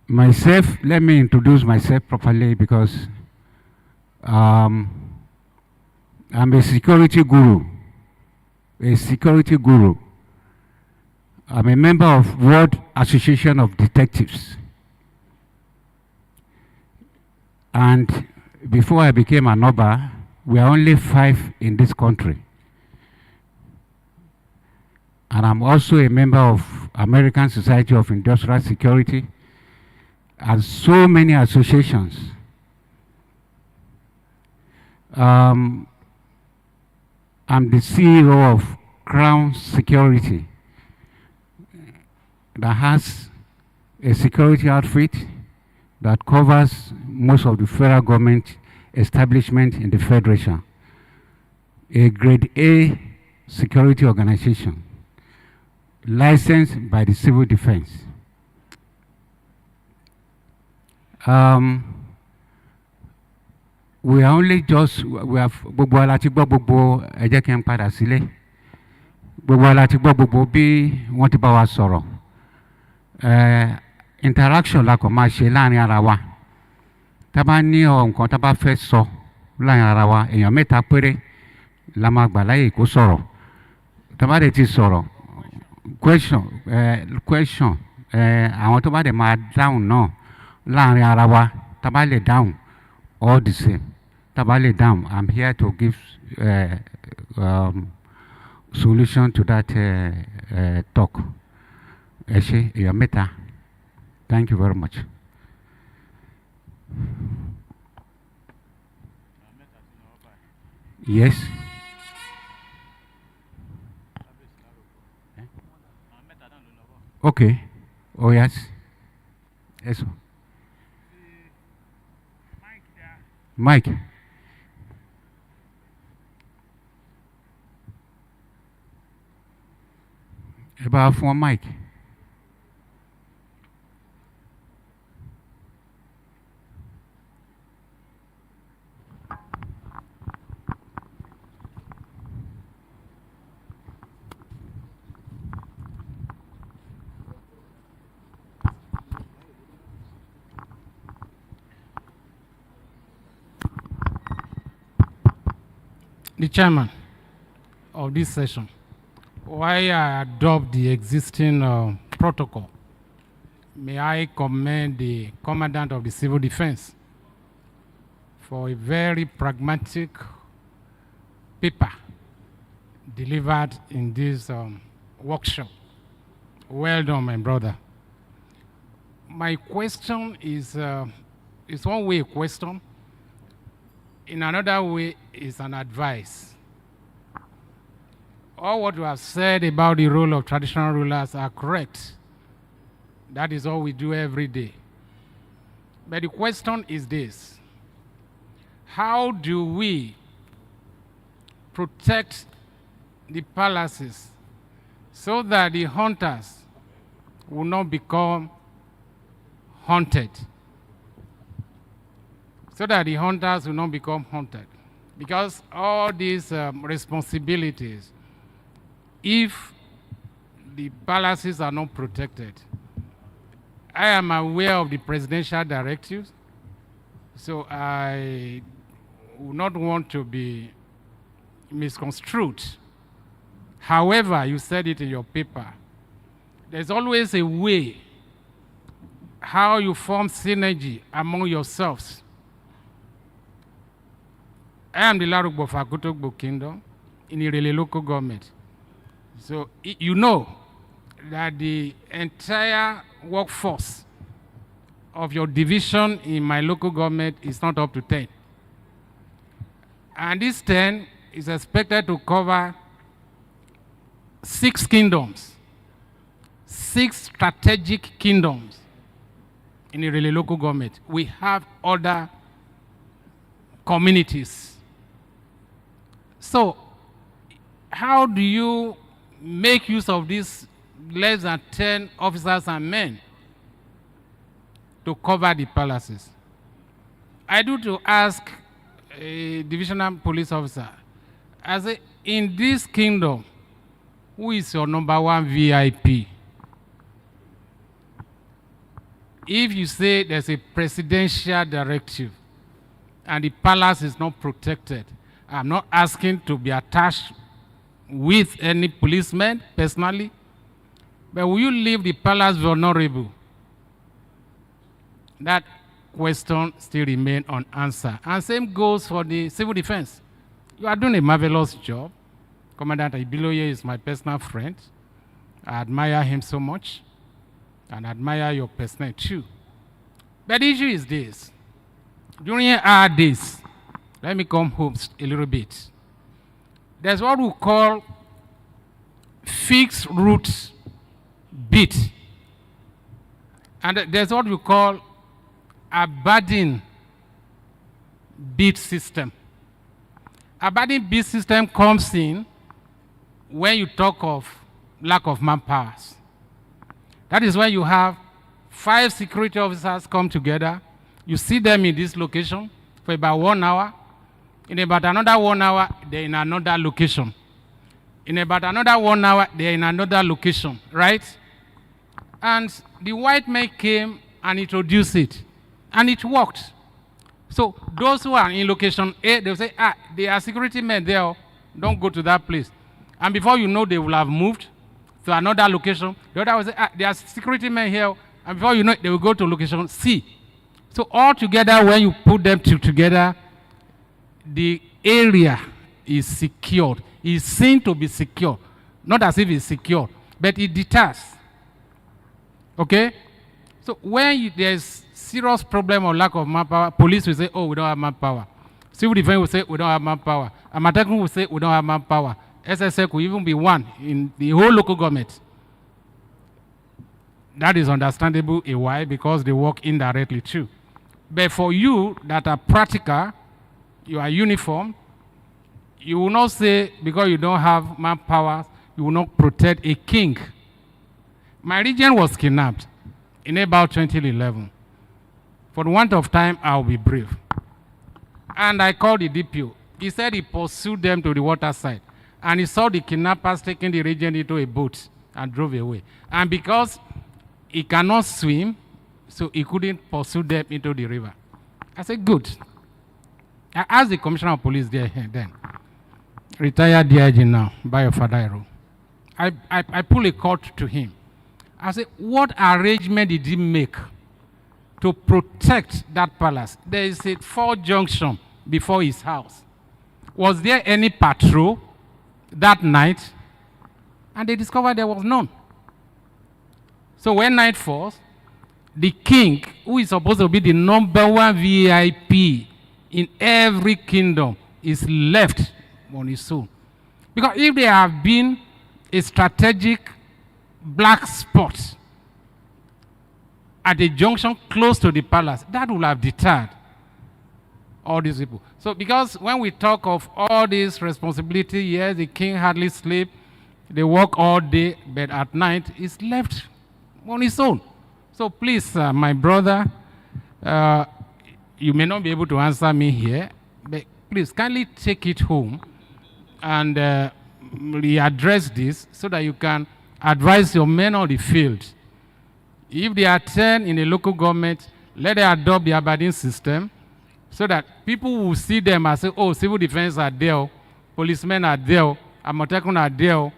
Myself, let me introduce myself properly, because I'm a security guru. I'm a member of World Association of Detectives. And before I became an OBA, we are only 5 in this country. And I'm also a member of American Society of Industrial Security and so many associations. I'm the CEO of Crown Security, that has a security outfit that covers most of the federal government establishment in the Federation. A grade A security organization, licensed by the Civil Defense. We are only just, we have gbogbo alati gbọ́ gbogbo ẹ jẹ́ kí n padà sílé. Gbogbo alati gbọ́ gbogbo bí wọ́n ti bá wa sọ̀rọ̀. Interaction la kò máa ṣe láàrin ara wa. Tá bá ní nǹkan tá bá fẹ́ sọ láàrin ara wa, èèyàn mẹ́ta péré la máa gbà láyè kó sọ̀rọ̀. Tá bá dẹ̀ ti sọ̀rọ̀, question, àwọn tó bá dẹ̀ máa dáhùn náà láàrin ara wa, tá bá lè dáhùn all the same. Tá bá lè dáhùn, I'm here to give solution to that talk. Ẹ ṣé, èèyàn mẹ́ta. Thank you very much. Yes. Okay. Oh yes. Yes. Mike. About for Mike. The chairman of this session, why I adopt the existing protocol, may I commend the commandant of the civil defense for a very pragmatic paper delivered in this workshop. Well done, my brother. My question is one way a question. In another way, is an advice. All what you have said about the role of traditional rulers are correct. That is all we do every day. But the question is this: how do we protect the palaces so that the hunters will not become haunted? So that the hunters will not become haunted. Because all these responsibilities, if the palaces are not protected, I am aware of the presidential directives, so I would not want to be misconstrued. However, you said it in your paper, there's always a way how you form synergy among yourselves. I am the Larugbo of Akutogbo Kingdom in Irele local government. So you know that the entire workforce of your division in my local government is not up to 10. And this 10 is expected to cover 6 kingdoms, 6 strategic kingdoms in Irele local government. We have other communities. So, how do you make use of these less than 10 officers and men to cover the palaces? I do to ask a divisional police officer, I say, in this kingdom, who is your number 1 VIP? If you say there's a presidential directive and the palace is not protected, I'm not asking to be attached with any policeman personally, but will you leave the palace vulnerable? That question still remains unanswered. And same goes for the civil defense. You are doing a marvelous job. Commandant Ibiloye is my personal friend. I admire him so much, and admire your personnel too. But the issue is this: during our days, let me come home a little bit. There's what we call fixed route beat. And there's what we call abiding beat system. Abiding beat system comes in when you talk of lack of manpower. That is when you have 5 security officers come together. You see them in this location for about 1 hour. In about another 1 hour, they're in another location. In about another 1 hour, they're in another location, right? And the white man came and introduced it, and it worked. So those who are in location A, they'll say, there are security men there, don't go to that place. And before you know, they will have moved to another location. The other will say, there are security men here, and before you know it, they will go to location C. So all together, when you put them together, the area is secured. It's seen to be secure. Not as if it's secure, but it deters. Okay? So when there's serious problem or lack of manpower, police will say, oh, we don't have manpower. Civil defense will say, we don't have manpower. Amatekun will say, we don't have manpower. SSF will even be one in the whole local government. That is understandable why, because they work indirectly too. But for you that are practical, you are uniform, you will not say because you don't have manpower, you will not protect a king. My region was kidnapped in about 2011. For the want of time, I'll be brief. And I called the DPO. He said he pursued them to the water side. And he saw the kidnappers taking the region into a boat and drove away. And because he cannot swim, so he couldn't pursue them into the river. I said, good. I asked the commissioner of police there then, retired DIG now, by Fadairo. I pulled a call to him. I said, what arrangement did he make to protect that palace. There is a 4 junction before his house. Was there any patrol that night? And they discovered there was none. So when night falls, the king, who is supposed to be the #1 VIP in every kingdom, is left on his own. Because if there have been a strategic black spot at a junction close to the palace, that would have deterred all these people. So because when we talk of all this responsibility, yes, the king hardly sleep, they work all day, but at night he's left on his own. So please, my brother, you may not be able to answer me here, but please kindly take it home and readdress this so that you can advise your men on the field. If they are 10 in a local government, let them adopt the Aberdeen system so that people will see them and say, oh, civil defense are there, policemen are there, Amotekun are there.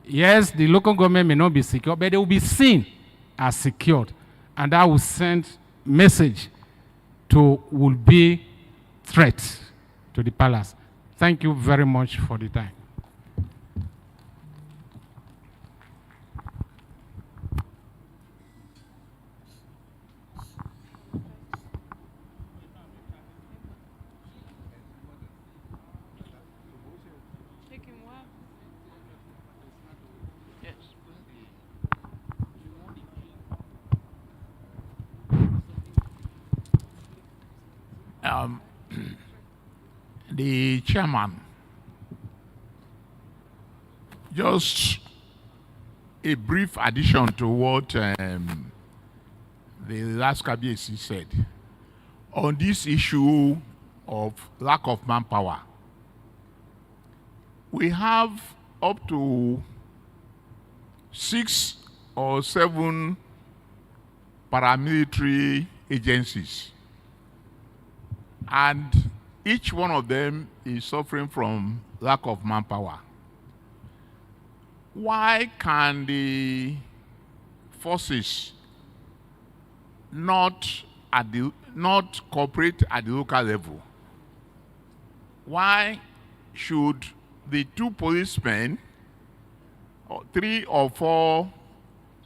Yes, the local government may not be secure, but they will be seen as secured. And that will send message to will-be threat to the palace. Thank you very much for the time. The chairman, just a brief addition to what the last Kabiyesi said on this issue of lack of manpower. We have up to 6 or 7 paramilitary agencies, and each one of them is suffering from lack of manpower. Why can the forces not cooperate at the local level? Why should the 2 policemen, or 3 or 4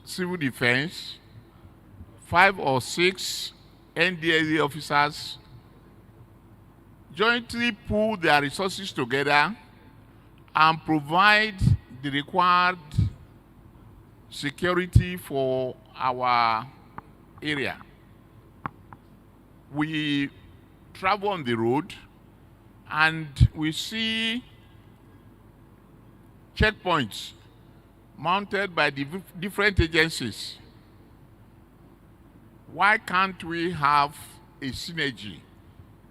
civil defense, 5 or 6 NDLA officers jointly pool their resources together and provide the required security for our area? We travel on the road and we see checkpoints mounted by the different agencies. Why can't we have a synergy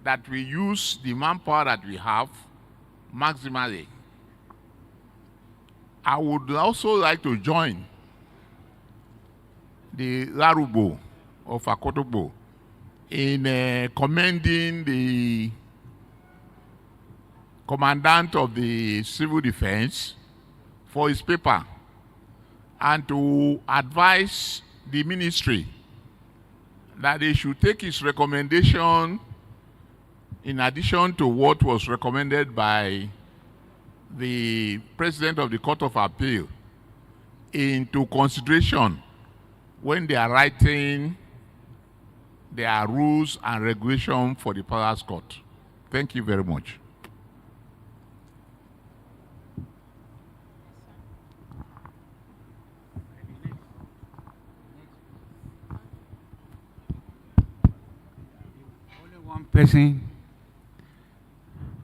that we use the manpower that we have maximally? I would also like to join the Larubo of Akotogbo in commending the commandant of the civil defense for his paper and to advise the ministry that they should take his recommendation in addition to what was recommended by the President of the Court of Appeal into consideration when they are writing their rules and regulations for the Palace Court. Thank you very much. Only one person,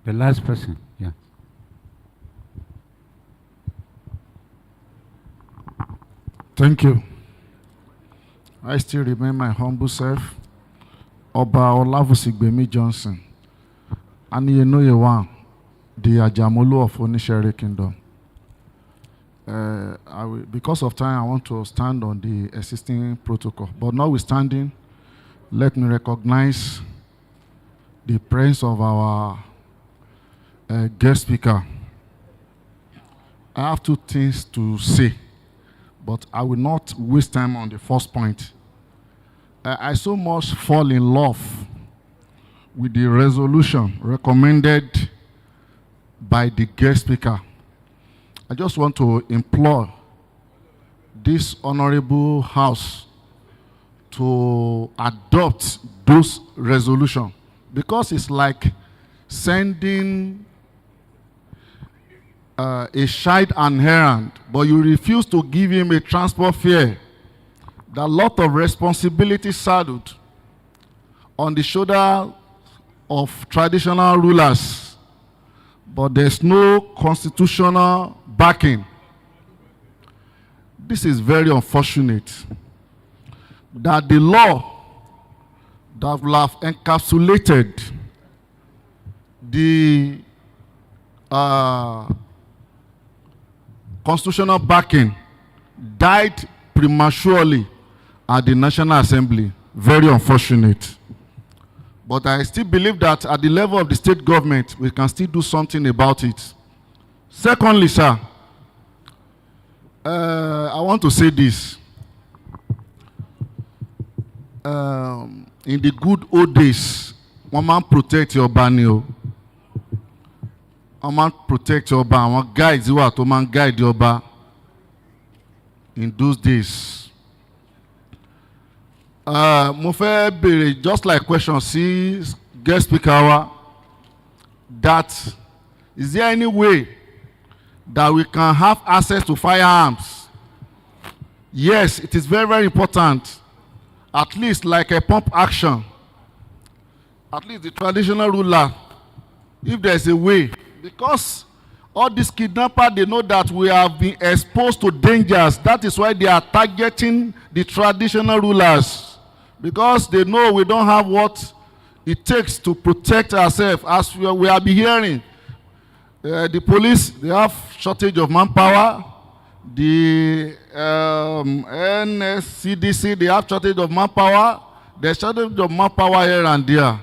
the last person, yeah. Thank you. I still remain my humble self, Oba Olavosi Johnson, and you know you want the Ajamolu of Onishere Kingdom. Because of time, I want to stand on the existing protocol. But notwithstanding, let me recognize the presence of our guest speaker. I have 2 things to say, but I will not waste time on the first point. I so much fall in love with the resolution recommended by the guest speaker. I just want to implore this honorable house to adopt those resolutions, because it's like sending a child an errand, but you refuse to give him a transport fare. There are a lot of responsibility saddled on the shoulder of traditional rulers, but there's no constitutional backing. This is very unfortunate that the law that will have encapsulated the constitutional backing died prematurely at the National Assembly. Very unfortunate. But I still believe that at the level of the state government, we can still do something about it. Secondly, sir, I want to say this. In the good old days, one man protect your banio. One man protect your ban. One guide you out. One man guide your ban. In those days, mo fẹ́ béèrè just like question sí guest speaker, that is there any way that we can have access to firearms? Yes, it is very, very important. At least like a pump action. At least the traditional ruler, if there's a way, because all these kidnappers, they know that we have been exposed to dangers. That is why they are targeting the traditional rulers, because they know we don't have what it takes to protect ourselves. As we have been hearing, the police, they have shortage of manpower. The NSCDC, they have shortage of manpower. There's shortage of manpower here and there.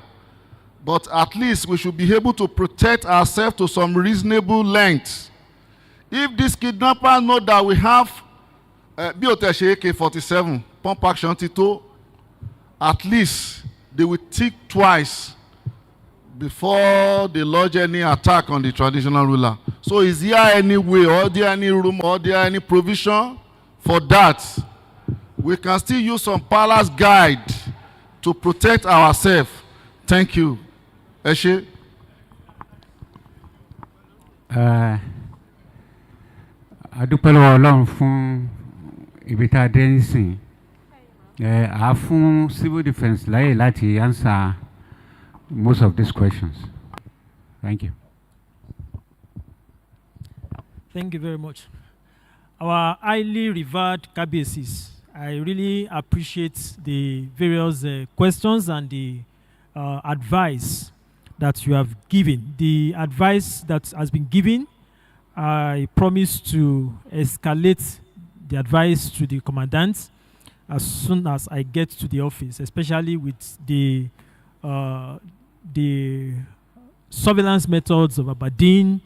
But at least we should be able to protect ourselves to some reasonable length. If these kidnappers know that we have AK-47, pump action Tito, at least they will think twice before they lodge any attack on the traditional ruler. So is there any way, or there any room, or there any provision for that? We can still use some palace guide to protect ourselves. Thank you. Eshe? Adúpẹ́ lọ́wọ́ Ọlọ́run fún ibi tá a dé nísìn. A fún civil defense láyè láti answer most of these questions. Thank you. Thank you very much. Our highly revered Kabesis, I really appreciate the various questions and the advice that you have given. The advice that has been given, I promise to escalate the advice to the commandant as soon as I get to the office, especially with the surveillance methods of Aberdeen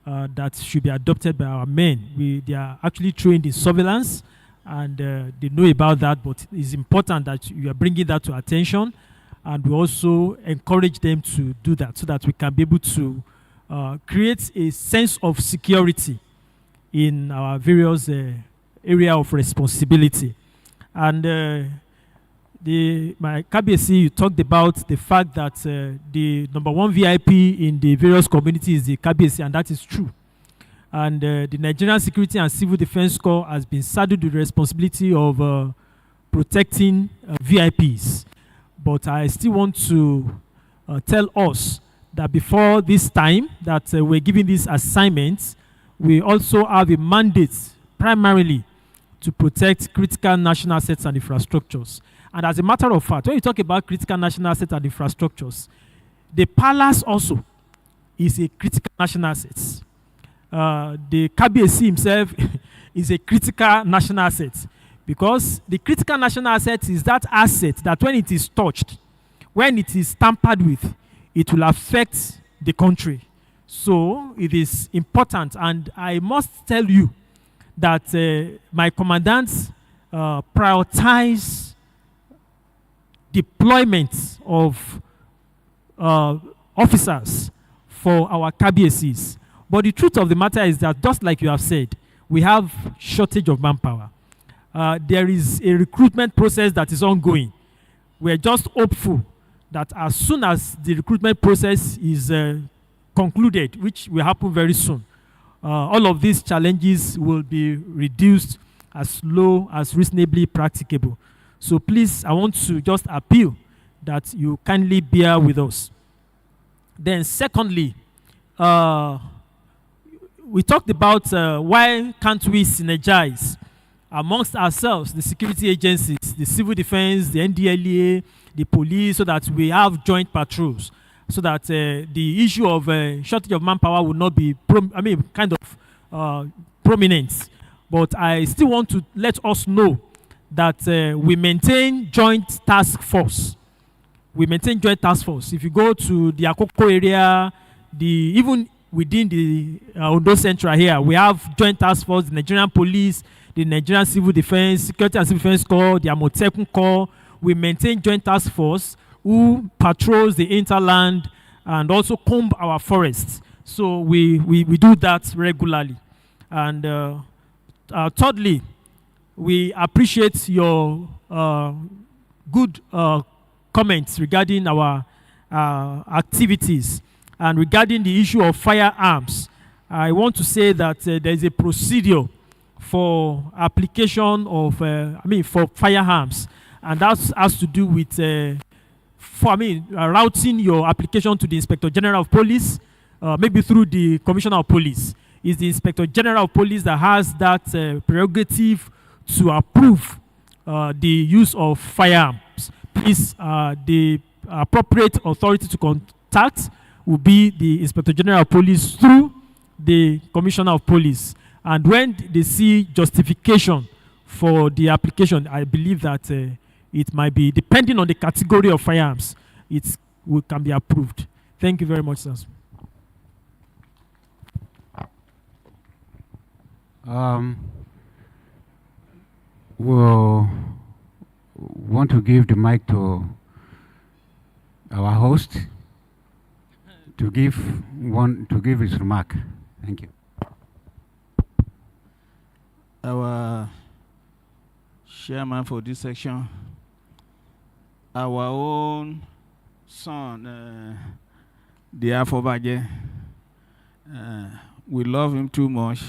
that should be adopted by our men. They are actually trained in surveillance, and they know about that, but it's important that you are bringing that to attention, and we also encourage them to do that so that we can be able to create a sense of security in our various area of responsibility. And my KBC, you talked about the fact that the number one VIP in the various communities is the KBC, and that is true. And the Nigerian Security and Civil Defense Corps has been saddled with the responsibility of protecting VIPs. But I still want to tell us that before this time that we're giving these assignments, we also have a mandate primarily to protect critical national assets and infrastructures. And as a matter of fact, when you talk about critical national assets and infrastructures, the palace also is a critical national asset. The KBC himself is a critical national asset, because the critical national asset is that asset that when it is touched, when it is tampered with, it will affect the country. So it is important, and I must tell you that my commandants prioritize deployment of officers for our KBACs. But the truth of the matter is that, just like you have said, we have shortage of manpower. There is a recruitment process that is ongoing. We're just hopeful that as soon as the recruitment process is concluded, which will happen very soon, all of these challenges will be reduced as low as reasonably practicable. So please, I want to just appeal that you kindly bear with us. Then secondly, we talked about why can't we synergize amongst ourselves, the security agencies, the civil defense, the NDLEA, the police, so that we have joint patrols, so that the issue of shortage of manpower will not be, prominent. But I still want to let us know that we maintain joint task force. We maintain joint task force. If you go to the Akoko area, even within the Ondo Central here, we have joint task force, the Nigerian police, the Nigerian Civil Defense, Security and Civil Defense Corps, the Amotekun Corps. We maintain joint task force who patrols the interland and also comb our forests. So we do that regularly. And thirdly, we appreciate your good comments regarding our activities. And regarding the issue of firearms, I want to say that there is a procedure for application of, for firearms. And that has to do with, routing your application to the Inspector General of Police, maybe through the Commissioner of Police. It's the Inspector General of Police that has that prerogative to approve the use of firearms. Please, the appropriate authority to contact will be the Inspector General of Police through the Commissioner of Police. And when they see justification for the application, I believe that it might be, depending on the category of firearms, it can be approved. Thank you very much, sir. We'll want to give the mic to our host to give his remark. Thank you. Our chairman for this section, our own son, the Afobaje, we love him too much.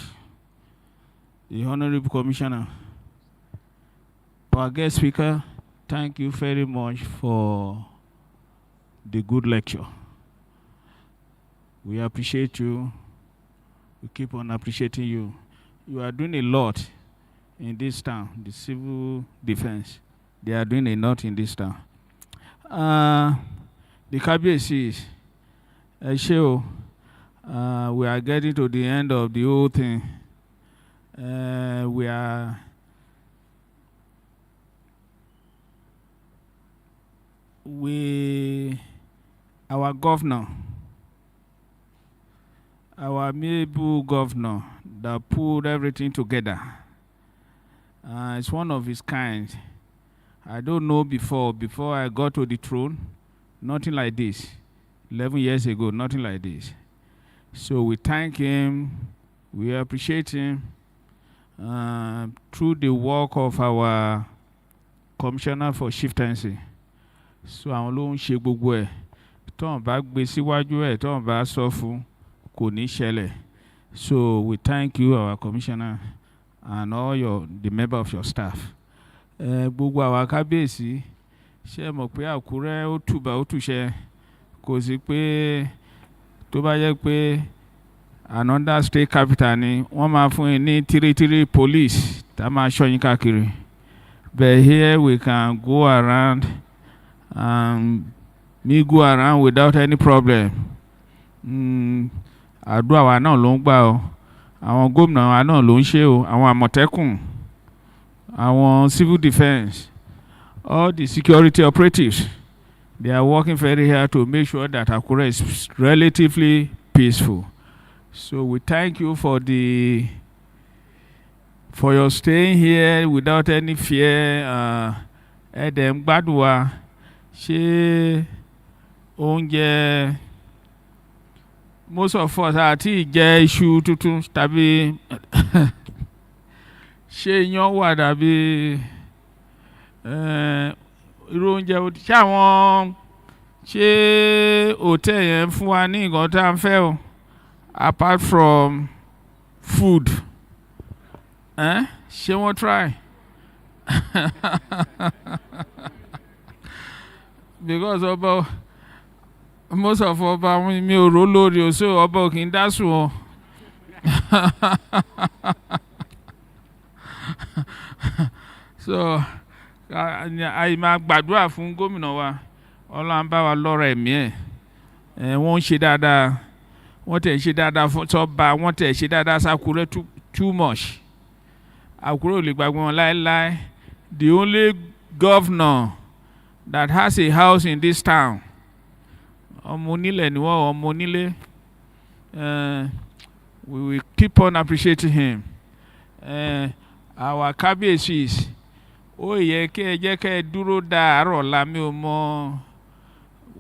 The Honorable Commissioner, our guest speaker, thank you very much for the good lecture. We appreciate you. We keep on appreciating you. You are doing a lot in this town, the civil defense. They are doing a lot in this town. The KBACs, we are getting to the end of the whole thing. Our governor, our amiable governor that pulled everything together, it's one of his kind. I don't know before I got to the throne, nothing like this. 11 years ago, nothing like this. So we thank him, we appreciate him. Through the work of our commissioner for chieftaincy. So àwọn ló ń ṣe gbogbo ẹ̀ tó ń bá gbé síwájú ẹ̀ tó ń bá sọ fún kò ní ṣẹlẹ̀. So we thank you, our commissioner, and all the member of your staff. Gbogbo àwa kábíyèsí ṣe mọ̀ pé Àkúrẹ́ ó tùbà ó tùṣẹ kò sí pé tó bá yẹ pé another state capital ni wọ́n máa fún yín ní 3 police tá máa ṣọ́ yín káàkiri. But here we can go around go around without any problem. Àdúrà wa náà ló ń gbà o. Àwọn gómìnà wa náà ló ń ṣe o. Àwọn Àmọ̀tẹ́kùn, àwọn civil defense, all the security operatives, they are working very hard to make sure that Akure is relatively peaceful. So we thank you for your staying here without any fear. Edem Gbadua, ṣé oúnjẹ most of us àti jẹ iṣu tuntun tàbí ṣé iyán wà tàbí irú oúnjẹ ṣé àwọn ṣé hòtẹ́ẹ̀ yẹn fún wa ní nǹkan tá à ń fẹ́ o apart from food ṣé wọ́n try because ọba most of ọba mi ò rò lórí o so ọba ò kì í dá sùn o so àyè máa gbàdúrà fún gómìnà wa ọlọ́run bá wa lọ́rọ̀ ẹ̀mí ẹ̀ wọ́n ń ṣe dáadáa wọ́n tẹ̀ ṣe dáadáa fún tọ́ba wọ́n tẹ̀ ṣe dáadáa sákúrẹ́ too much àkúrẹ́ ò lè gbàgbé wọn láéláé the only governor that has a house in this town ọmọ onílẹ̀ ni wọ́n ọmọ onílé we will keep on appreciating him our kábíyèsí ó yẹ kí ẹ jẹ́ kí ẹ dúró dàárọ̀ la mi ò mọ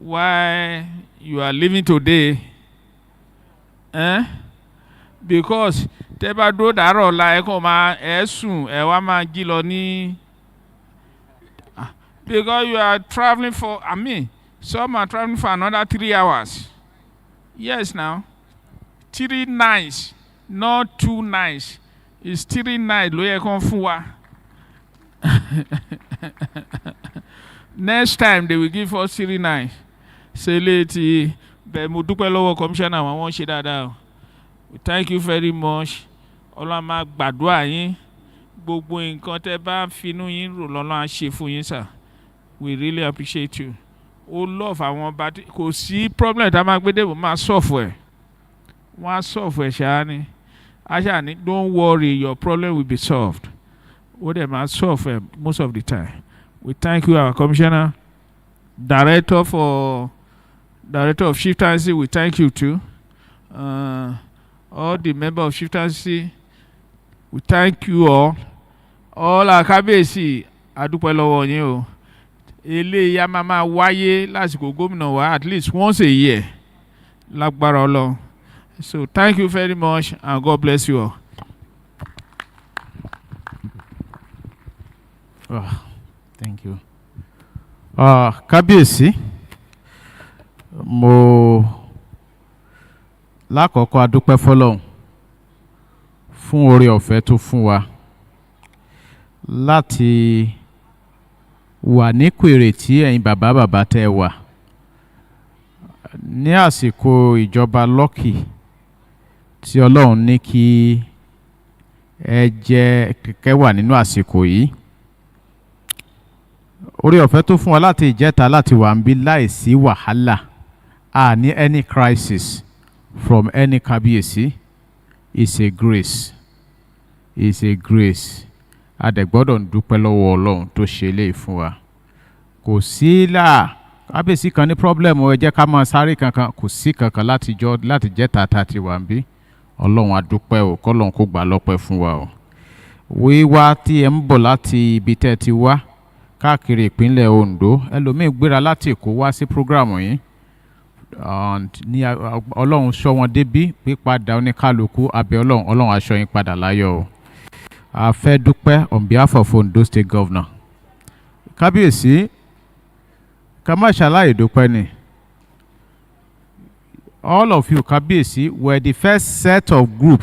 why you are living today because tẹ́ bá dúró dàárọ̀ la ẹ kàn máa ẹ sùn ẹ wá máa jí lọ ní because you are travelling for some are travelling for another 3 hours yes now 3 nights not 2 nights it's 3 nights ló yẹ kàn fún wa. Next time they will give us 3 nights. Ṣe létí bẹ́ẹ̀ mo dúpẹ́ lọ́wọ́ commissioner àwọn ṣe dáadáa. We thank you very much. Ọlọ́run máa gbàdúrà yín. Gbogbo nǹkan tẹ́ bá finú yín rò lọ́lọ́run á ṣe fún yín sir. We really appreciate you. Ó love àwọn ọba kò sí problem tá a máa gbé débò máa solve ẹ̀. Wọ́n á solve ẹ̀ ṣáá ni. Aṣáá ni don't worry your problem will be solved. What am I solve most of the time. We thank you, our commissioner, director of chieftaincy. We thank you too. All the members of chieftaincy. We thank you all. All our kábíyèsí adúpẹ́ lọ́wọ́ yín o. Eléyà máa wáyé lásìkò gómìnà wa at least once a year. Lágbára Ọlọ́run. So thank you very much and God bless you all. Oh, thank you. Kábíyèsí, mo lákọ̀ọ́kọ́ adúpẹ́ fọ́lọ́run fún oore ọ̀fẹ́ tó fún wa láti wà nípò ìrètí ẹ̀yin bàbá tẹ́ wà ní àsìkò ìjọba lọ́kì tí Ọlọ́run ní kí ẹ jẹ́ kẹ́kẹ́ wà nínú àsìkò yìí. Orí ọ̀fẹ́ tó fún wa láti ìjẹta láti wà ń bí láìsí wàhálà ní any crisis from any kábíyèsí is a grace. Is a grace. A dẹ̀ gbọ́dọ̀ ń dúpẹ́ lọ́wọ́ Ọlọ́run tó ṣe eléyìí fún wa. Kò sí kábíyèsí kan ní problem ẹ jẹ́ ká máa sáré kankan kò sí kankan láti jẹta tá ti wà ń bí. Ọlọ́run a dúpẹ́ o k'Ọlọ́run kó gbà lọ́pẹ́ fún wa o. Wíwá tí ẹ ń bọ̀ láti ibi tẹ́ ti wá káàkiri ìpínlẹ̀ Ondo ẹlòmíì gbéra láti Èkó wá sí prógrámù yìí ní Ọlọ́run ṣọ́ wọn débí pípadà oníkálukú abẹ́ Ọlọ́run á ṣọ́ yín padà láyọ̀ o. A fẹ́ dúpẹ́ on behalf of Ondo State Governor. Kábíyèsí ká má ṣàlàyé dúpẹ́ ni. All of you kábíyèsí were the first set of group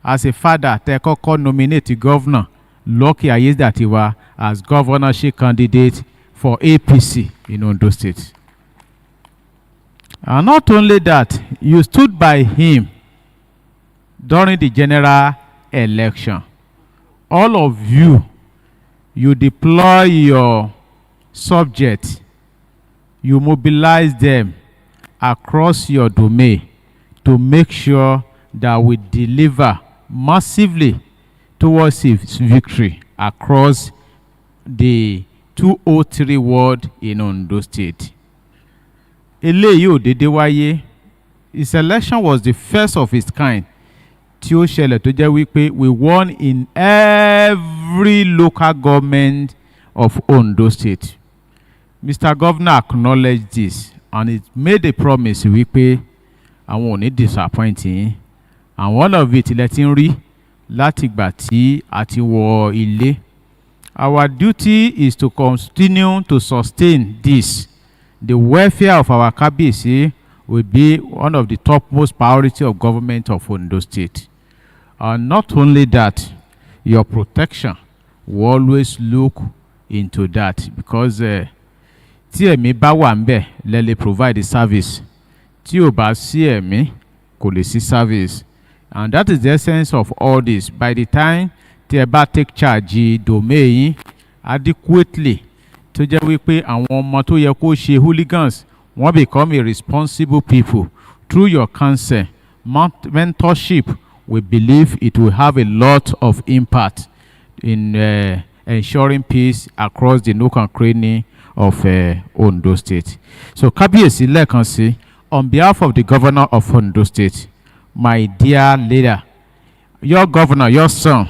as a father tẹ́ kọ́kọ́ nominate governor Lucky Ayédàtiwa as governorship candidate for APC in Ondo State. And not only that, you stood by him during the general election. All of you deploy your subjects, you mobilize them across your domain to make sure that we deliver massively towards its victory across the 203 ward in Ondo State. Eléyìí ò dédé wáyé. His election was the first of its kind tí ó ṣẹlẹ̀ tó jẹ́ wípé we won in every local government of Ondo State. Mr. Governor acknowledged this and it made a promise wípé àwọn ò ní disappoint yín. And one of it lẹ ti ń rí láti ìgbà tí a ti wọ ilé. Our duty is to continue to sustain this. The welfare of our Kabiyesi will be one of the topmost priority of government of Ondo State. And not only that, your protection will always look into that because tí ẹ̀mí bá wà ńbẹ̀ lẹ lè provide the service. Tí ò bá sí ẹ̀mí kò lè sí service. And that is the essence of all this. By the time tí ẹ bá take charge domain yín adequately tó jẹ́ wípé àwọn ọmọ tó yẹ kó ṣe hooligans wọ́n become a responsible people through your counsel, mentorship, we believe it will have a lot of impact in ensuring peace across the nook and cranny of Ondo State. So Kabiyesi lẹ́ẹ̀kan sí, on behalf of the governor of Ondo State, my dear leader, your governor, your son,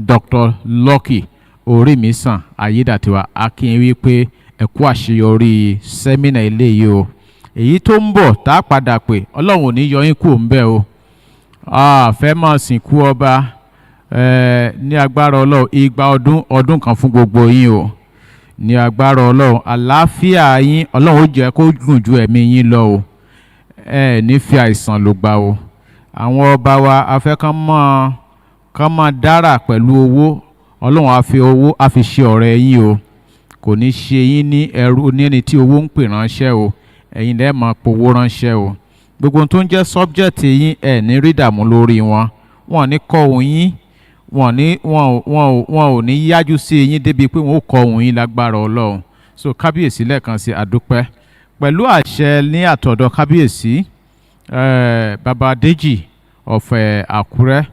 Dr. Lucky Orimisan Ayédàtiwa akin wípé ẹ kú àṣeyọrí sẹ́mínà eléyìí o. Èyí tó ń bọ̀ tá a padà pé Ọlọ́run ò ní yọ yín kúrò ńbẹ̀ o. Fẹ́ máa sìnkú ọba ní agbára Ọlọ́run igba ọdún kan fún gbogbo yín o. Ní agbára Ọlọ́run àlàáfíà yín Ọlọ́run ó jẹ́ kó gùn ju ẹ̀mí yín lọ o. Ní fi àìsàn ló gbà o. Àwọn ọba wa afẹ́ kán máa dára pẹ̀lú owó. Ọlọ́run á fi owó á fi ṣe ọ̀rẹ́ yín o. Kò ní ṣe yín ní ẹrú ní ẹni tí owó ń pè ránṣẹ́ o. Ẹ̀yin lẹ́ẹ̀ máa powó ránṣẹ́ o. Gbogbo tó ń jẹ́ subject yín ní rí dààmú lórí wọn. Wọ́n ní kọ́ ohun yín. Wọ́n ò ní yájú sí yín débi pé wọ́n ó kọ́ ohun yín lágbára Ọlọ́run. So Kábíyèsí lẹ́ẹ̀kan sí àdúpẹ́. Pẹ̀lú àṣẹ ní àtọ̀dọ̀ Kábíyèsí Baba Deji of Àkúrẹ́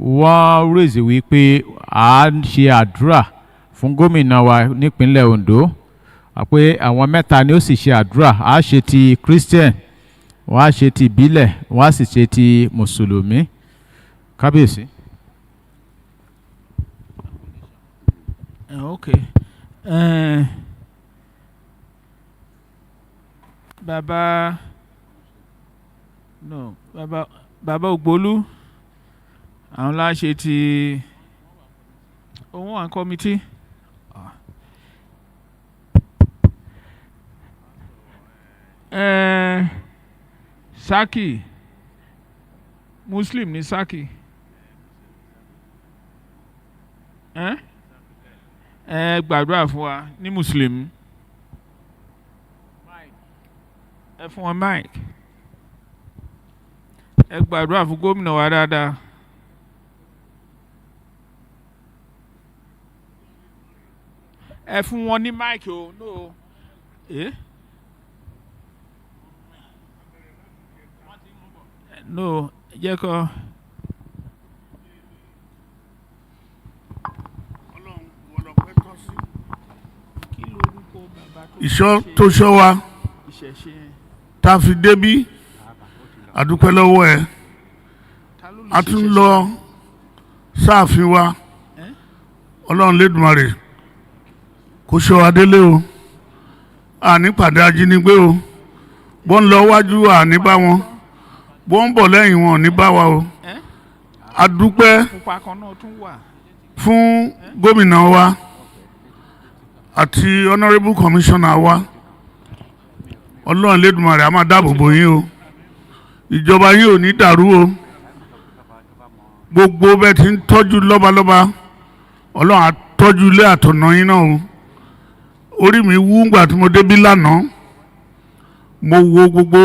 wọ́n raise wípé à ń ṣe àdúrà fún gómìnà wa nípínlẹ̀ Ondo pé àwọn mẹ́ta ni ó sì ṣe àdúrà á ṣe ti Christian wọ́n á ṣe ti ìbílẹ̀ wọ́n á sì ṣe ti Mùsùlùmí. Kábíyèsí. Okay. Baba Ògbólú àwọn láṣẹ ti òun wà kọ́mítì. Saki Muslim ni Saki. Gbàdúrà fún wa ní Muslim. Ẹ fún wọn mic. Ẹ gbàdúrà fún gómìnà wa dáadáa. Ẹ fún wọn ní mic o. No. No, jẹ́ kọ́. Ìṣọ́ tó ṣọ́ wa tá a fi débí àdúpẹ́ lọ́wọ́ ẹ̀ a tún lọ sáàfin wa Ọlọ́run Lédùmarè kó ṣọ́ wa délé o àní pàdé ajínigbé o bó ń lọ wájú àní bá wọn bó ń bọ̀ lẹ́yìn wọn ní bá wa o àdúpẹ́ fún gómìnà wa àti honourable commissioner wa Ọlọ́run Lédùmarè a máa dáàbò bò yín o ìjọba yín ò ní dàrú o gbogbo bẹ́ẹ̀ tí ń tọ́jú lọ́balọ́ba Ọlọ́run á tọ́jú ilé àtọ̀nà yín náà o orí mi wú ńgbà tí mo débí lánàá mo wo gbogbo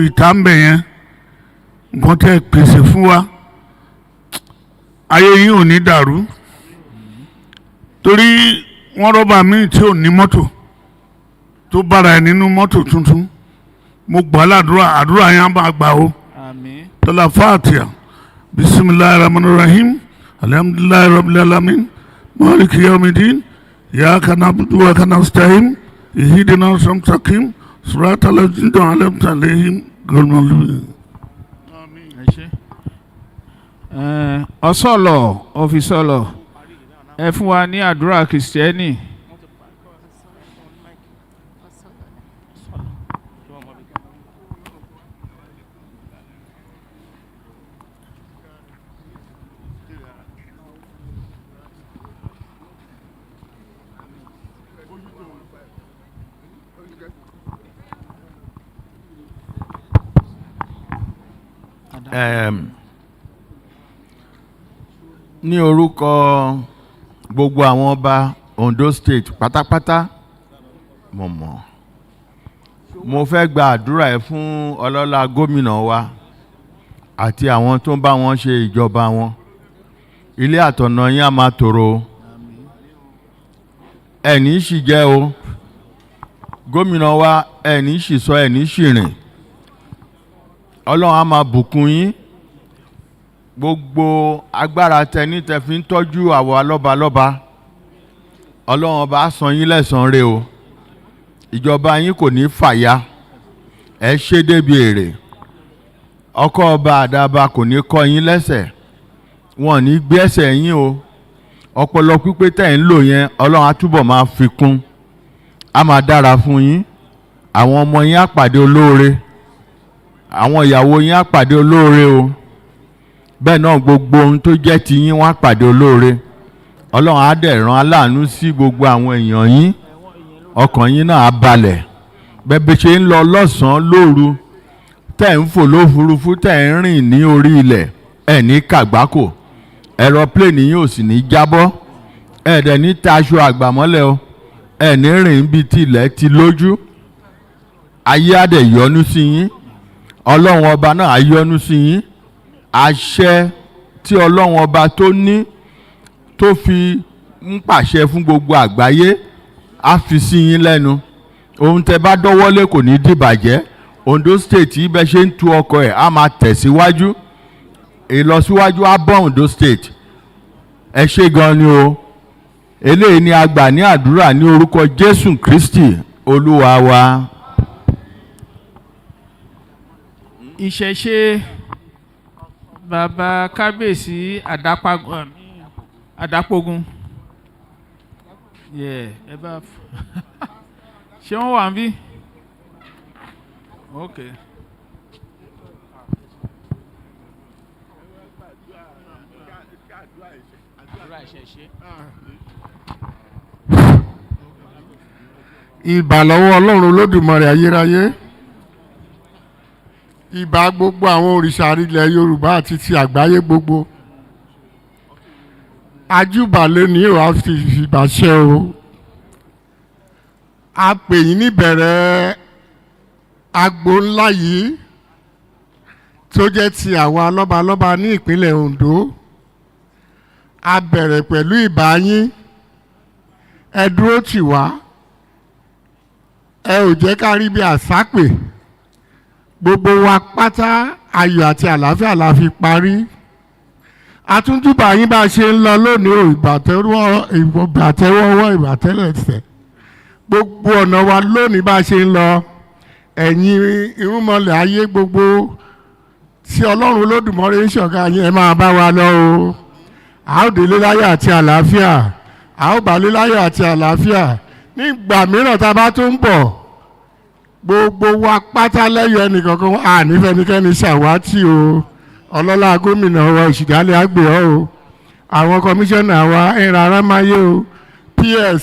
ìta ń bẹ̀ yẹn nǹkan tẹ́ pèsè fún wa ayé yín ò ní dàrú torí wọ́n rọ́bà míì tí ò ní mọ́tò tó bára ẹ̀ nínú mọ́tò tuntun mo gbà ládùúrà àdúrà yẹn á máa gbà o tọ́lá fàtíà bisimilahi rahman rahim alhamdulilayi rabbil alamin maliki yawmidin iyyaka na'budu wa iyyaka nasta'in ihdina siratal siratal ladzina an'amta alaihim ghayril maghdubi. Ọ̀sọ̀lọ̀ ọ̀fìsọ̀lọ̀ ẹ fún wa ní àdúrà kìrìsìtẹ́nì. Ní orúkọ gbogbo àwọn ọba Ondo State pátápátá mo fẹ́ gba àdúrà ẹ̀ fún ọlọ́lá gómìnà wa àti àwọn tó ń bá wọn ṣe ìjọba wọn. Ilé àtọ̀nà yín á máa tòrò, ẹ̀ní sì jẹ́ o. Gómìnà wa ẹ̀ní sì sọ, ẹ̀ní sì rìn. Ọlọ́run á máa bùkún yín. Gbogbo agbára tẹni tẹ fi ń tọ́jú àwa lọ́balọ́ba, Ọlọ́run ọba á san yín lẹ́san rẹ̀ o. Ìjọba yín kò ní fàya, ẹ ṣe débi èrè. Ọkọ ọba àdàbà kò ní kọ́ yín lẹ́sẹ̀, wọn ò ní gbé ẹsẹ̀ yín o. Ọpọlọ pípé tẹ̀ ń lò yẹn Ọlọ́run á túbọ̀ máa fi kún, á máa dára fún yín. Àwọn ọmọ yín á pàdé olóore, àwọn ìyàwó yín á pàdé olóore o. Bẹ́ẹ̀ náà gbogbo ohun tó jẹ́ ti yín wọ́n á pàdé olóore. Ọlọ́run á dẹ̀ rán aláàánú sí gbogbo àwọn èèyàn yín, ọkàn yín náà á balẹ̀. Bẹ́ẹ̀ ṣe ń lọ lọ́sàn-án lóru, tẹ̀ ń fò lófurufú, tẹ̀ ń rìn ní orí ilẹ̀, ẹ̀ ní kàgbákò. Aeroplane yín ò sì ní jábọ́, ẹ̀ dẹ̀ ní taṣọ àgbàmọ́lẹ̀ o, ẹ̀ ní rìn bí tilẹ̀ ti lójú. Ayé á dẹ̀ yọ́nú sí yín, Ọlọ́run ọba náà á yọ́nú sí yín. Àṣẹ tí Ọlọ́run ọba tó ní tó fi ń pàṣẹ fún gbogbo àgbáyé á fi sí yín lẹ́nu. Ohun tẹ́ bá dọ́wọ́lé kò ní dìbàjẹ́. Ondo State yìí bẹ́ ṣe ń tu ọkọ̀ ẹ̀ á máa tẹ̀síwájú. Ìlọsíwájú á bọ́ Ondo State. Ẹ ṣé gan ni o. Eléyìí ni a gbà ní àdúrà ní orúkọ Jésù Kristi Olúwa wa. Ìṣẹ̀ṣe bàbá kábíyèsí àdápógún. Ẹ bá ṣé wọ́n wà ń bí? Okay. Ìbà lọ́wọ́ Ọlọ́run Olódùmarè ayérayé. Ìbà gbogbo àwọn òrìṣà ilẹ̀ Yorùbá àti ti àgbáyé gbogbo. Ajúbà lónìí ò á fi ìbà ṣe o. A pè yín níbẹ̀rẹ̀ agbo ńlá yìí tó jẹ́ ti àwa lọ́balọ́ba ní ìpínlẹ̀ Ondo. A bẹ̀rẹ̀ pẹ̀lú ìbà yín. Ẹ dúró tì wá. Ẹ ò jẹ́ ká rí bí àsápè. Gbogbo wa pátá ayọ̀ àti àlàáfíà la fi parí. Àtúntúbà yín bá ṣe ń lọ lónìí ò ìbàtẹ́wọ́wọ́ ìbàtẹ́lẹsẹ̀. Gbogbo ọ̀nà wa lónìí bá ṣe ń lọ. Ẹ̀yin irúnmọlẹ̀ ayé gbogbo tí Ọlọ́run Olódùmarè ń ṣọ̀gá yín ẹ máa bá wa lọ o. A ó délé láyọ̀ àti àlàáfíà. A ó bálé láyọ̀ àti àlàáfíà. Nígbà mìíràn tá a bá tún ń bọ̀, gbogbo wa pátá lẹ́yọ̀ ẹnìkankan ànífẹ́nikẹ́ni ṣàwátì o. Ọlọ́lá gómìnà wa Òṣìdálẹ̀ àgbè ọ́ o. Àwọn kọmíṣánná wa ẹ̀rọ arámáyé o. PS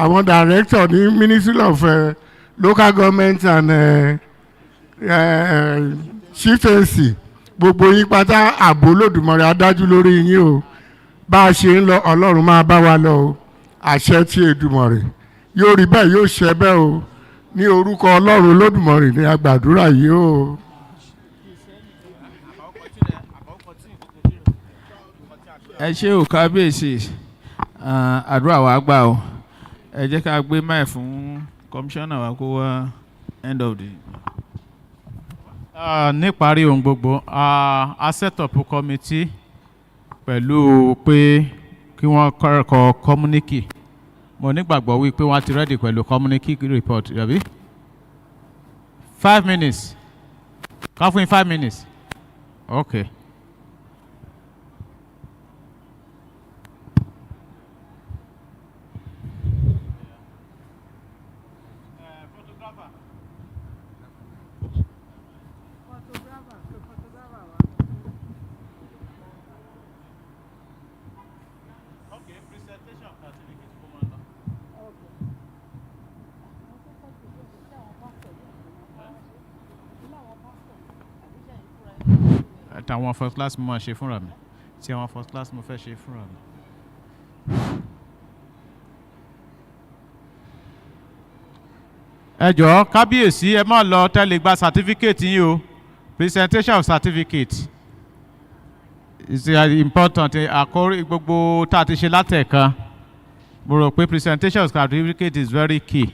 àwọn director ní Ministry of Local Government and Chieftaincy. Gbogbo yín pátá ààbò Olódùmarè adájú lórí yín o. Bá a ṣe ń lọ Ọlọ́run máa bá wa lọ o. Àṣẹ tí Èdùmàrè yóò rí bẹ́ẹ̀ yóò ṣẹ bẹ́ẹ̀ o. Ní orúkọ Ọlọ́run Olódùmarè ní a gbàdúrà yìí o. Ẹ ṣé o kábíyèsí, àdúrà wa gbà o. Ẹ jẹ́ ká gbé máì fún kọmíṣánná wa kó wá end of the. Níparí ohun gbogbo, a set up committee pẹ̀lú pé kí wọ́n kọ́ communique. Mo nígbàgbọ́ wípé wọ́n ti ready pẹ̀lú communique report, yàbí? 5 minutes. Ká fún yín 5 minutes. Okay. tàwọn first class mo máa ṣe fúnra mi tí àwọn first class mo fẹ́ ṣe fúnra mi. ẹ jọ̀ọ́ kábíyèsí ẹ má lọ tẹ́lẹ̀ gba certificate yín o presentation of certificate is important àkórí gbogbo tá a ti ṣe látẹ̀kan mo rò pé presentation of certificate is very key.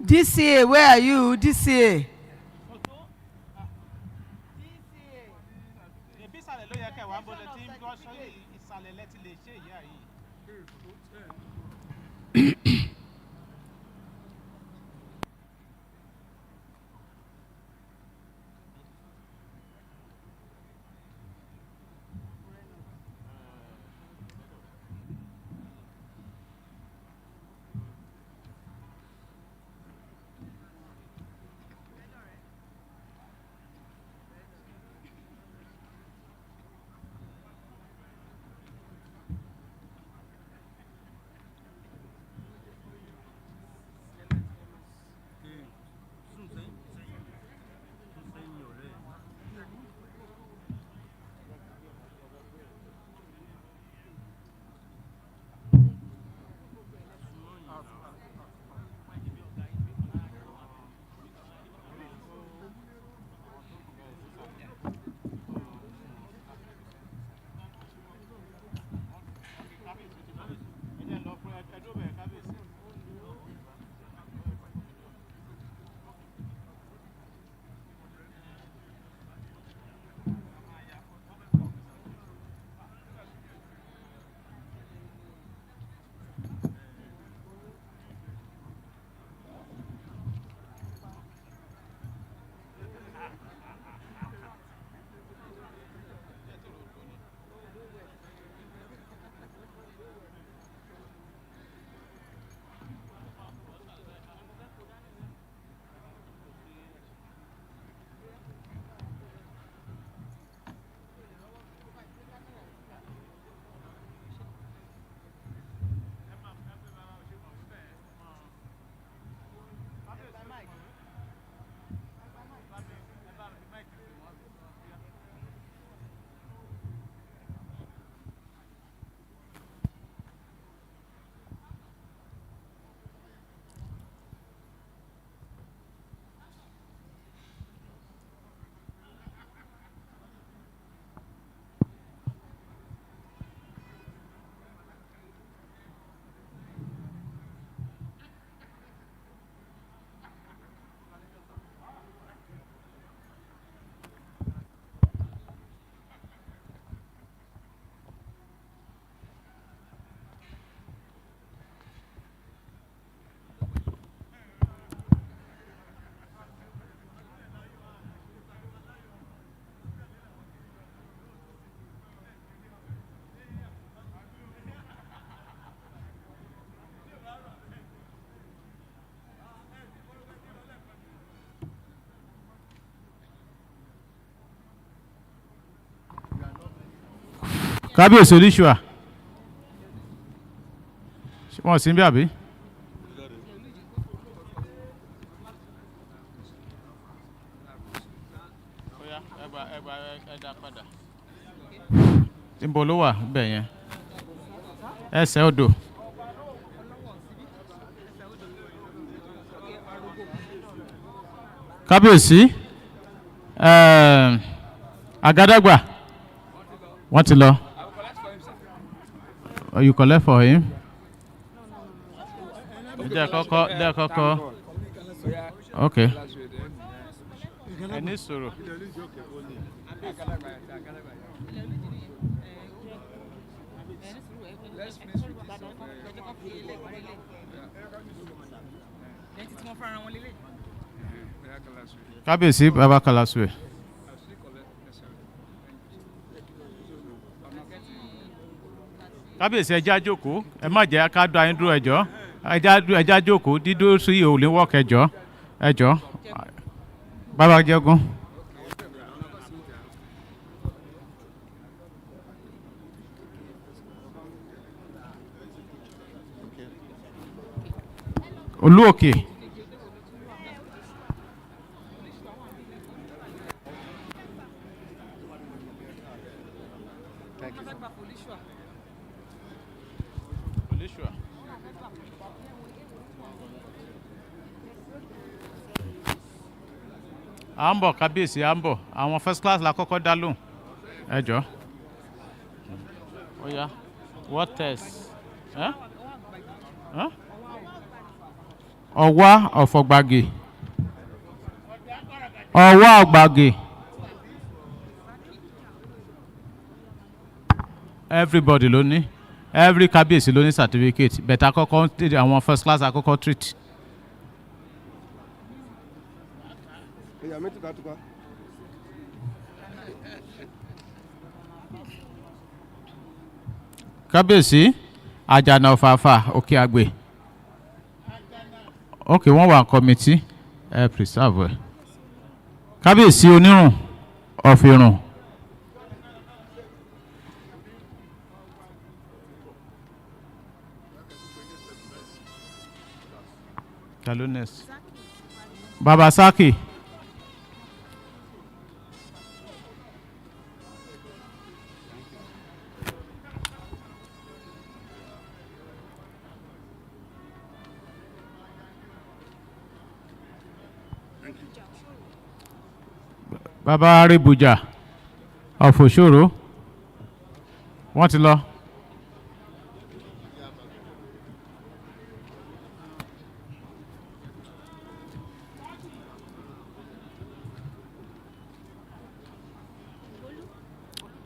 DCA, where are you? DCA. kábíyèsí oníṣùà wọ́n sì ń bí àbí. níbo ló wà bẹ́ẹ̀ yẹn ẹsẹ̀ odò. kábíyèsí àgádágbà wọ́n ti lọ. Oh, you collect for him? There, Coco. Okay. Any sorrow. kábíyèsí baba Kalasue. kábíyèsí ẹja jókòó ẹ má jẹ́ ká dá yín dúró ẹjọ́ ẹja jókòó dídó sí òòlù wọ́ọ̀k ẹjọ́ bàbá jẹ́gun. Olúòkè. À ń bọ̀ kábíyèsí à ń bọ̀ àwọn first class la kọ́kọ́ dá lóhùn ẹ jọ. Ó yá what test? Ọ̀wá ọ̀fọ̀gbàgì. Ọ̀wá ọ̀gbàgì. Everybody ló ní every kábíyèsí ló ní certificate but àkọ́kọ́ àwọn first class àkọ́kọ́ treat. Kábíyèsí àjànà ọ̀fàfà òkè àgbè. Okay, wọ́n wà committee preserve ẹ̀. Kábíyèsí onírùn ọ̀fìrùn. Talones. Baba Saki. Baba Aribuja of Oshoro. Wọ́n ti lọ.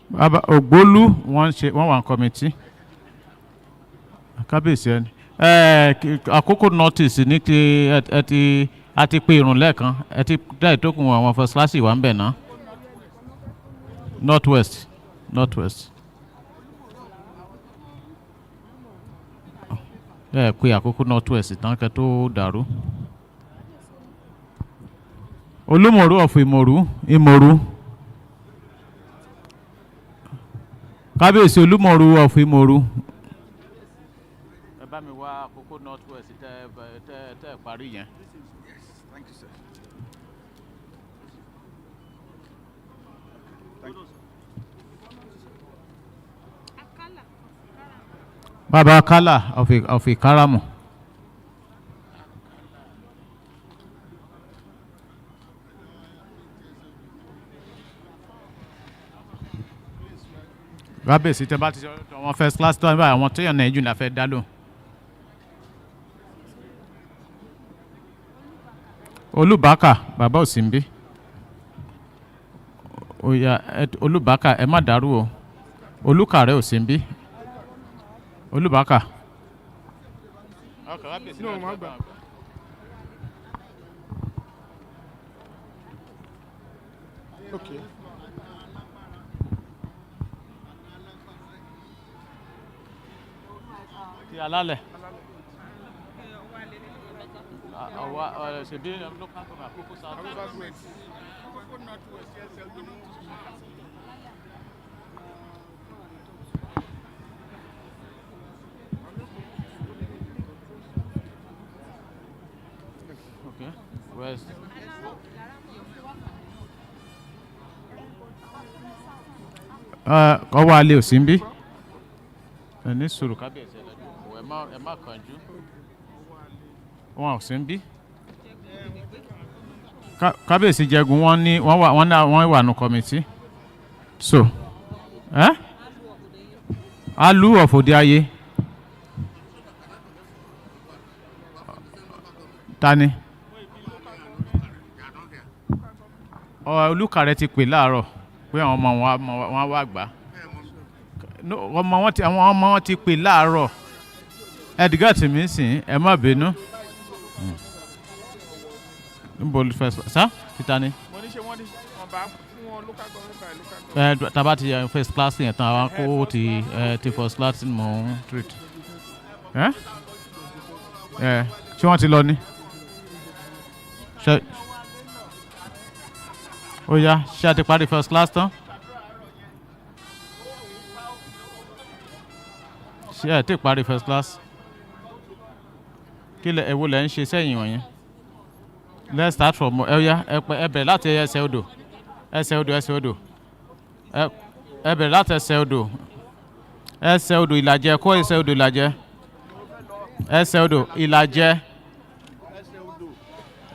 Baba Ogbolu wọ́n wà ní committee. Kábíyèsí ẹni. Àkókò notice ní ti a ti pe ìrùn lẹ́ẹ̀kan ẹ ti dá ìtókùn àwọn first class wà ń bẹ̀ ná. North west. Ẹ pe àkókò north west tán kẹ́ tó dàrú. Olúmọ̀rú of Ìmọ̀rú. Kábíyèsí Olúmọ̀rú of Ìmọ̀rú. Ẹ bá mi wá àkókò north west tẹ́ parí yẹn. Thank you, sir. Baba Akala of Ikaramu. Kábíyèsí tẹ́ bá ti sọ àwọn first class tó ń bá àwọn tó yàn náà jù náà fẹ́ dá lóhùn. Olúbákà bàbá Òsínbí. Oya Olúbákà ẹ má dàrú o. Olúkàrẹ́ Òsínbí. Olúbákà. Okay. Ti alálẹ̀. Ṣèbí local government àkókò south. Okay. West. Ọwọ́ alẹ́ Òsínbí. Ní sùúrù kábíyèsí ẹ má kánjú. Wọ́n Òsínbí. Kábíyèsí Jẹgun wọ́n wà ní committee. So, Alu of Odiaye. Tani? Olúkàrẹ́ ti pè láàárọ̀ pé àwọn ọmọ wọn wá gbà. no, ọmọ wọn ti àwọn ọmọ wọn ti pè láàárọ̀ Edgar tí mi sìn ẹ má bínú. Níbo ló fẹ́ sá títa ni. mo ní ṣe wọ́n ní ọba fún wọn local government. Tàbá ti first class yẹn tán àwọn kó ti first class mọ̀ ń treat. Ṣé wọ́n ti lọ ni? Ó yá ṣé a ti parí first class tán? Ṣé ẹ ti parí first class? Kí lẹ èwo lẹ ń ṣe sẹ́yìn wọ̀nyẹn? Let's start from ẹ bẹ̀rẹ̀ láti ẹsẹ̀ odò ẹ bẹ̀rẹ̀ láti ẹsẹ̀ odò ìlàjẹ kó ẹsẹ̀ odò ìlàjẹ ẹsẹ̀ odò ìlàjẹ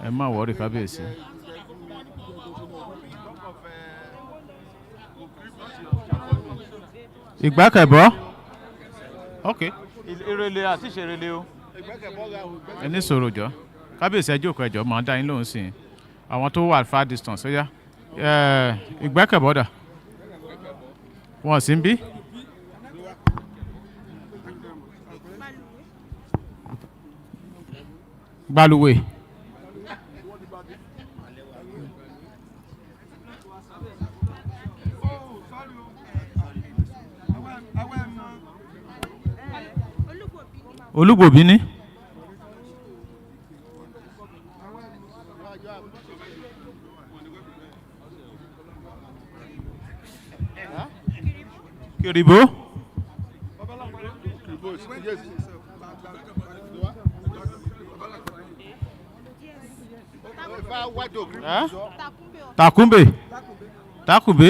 ẹ má wọrí kábíyèsí. Ìgbẹ́kẹ̀bọ́ ok ìrẹ̀lẹ̀ àti ìṣèrèlè o ẹ ní sọ̀rọ̀ jọ kábíyèsí ẹ jókòó ẹjọ́ máa dá yín lóhùn sí i àwọn tó wà far distance ó yá ìgbẹ́kẹ̀bọ́dà wọn sì ń bí. Gbalùwẹ̀ Olúgbòbí ní. Kiribo. Takumbe. Takumbe.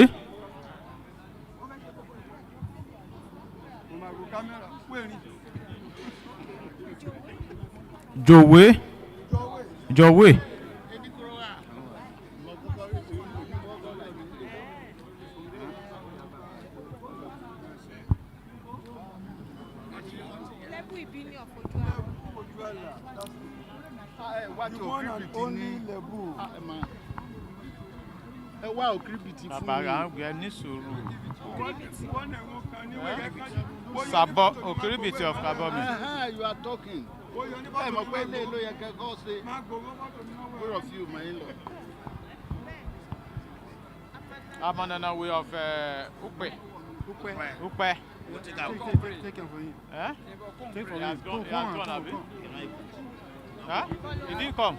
Jowe. Bàbá àgbẹ̀ ní sùúrù. Sàbọ̀ Òkìrìbìtì of Kabomi. You are talking. Ẹ mọ̀ pé ilé ló yẹ kẹ́kọ̀ọ́ ṣe. Where of you, my in-law? I'm on the way of Upe. Take him for him. Take for him. Huh? He didn't come.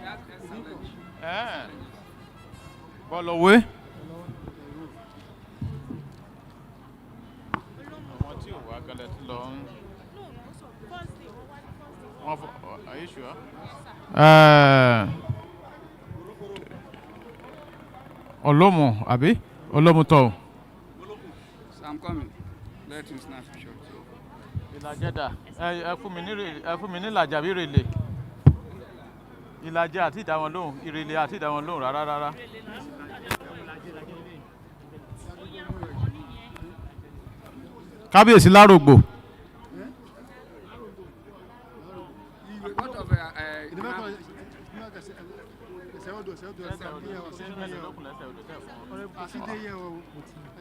Bọ́lọ̀wé. Àwọn tí ò wá gẹ́lẹ́ tí lọ ń. Are you sure? Olomu, àbí? Olomu tọ̀. I'm coming. Let him snap a shot. Ìlàjẹ̀dà. Ẹ fún mi ní ìlàjà bí ìrèlè. Ìlàjẹ àti ìdáwọn lóhùn, ìrèlè àti ìdáwọn lóhùn rárá. Kábíyèsí Lárògbò.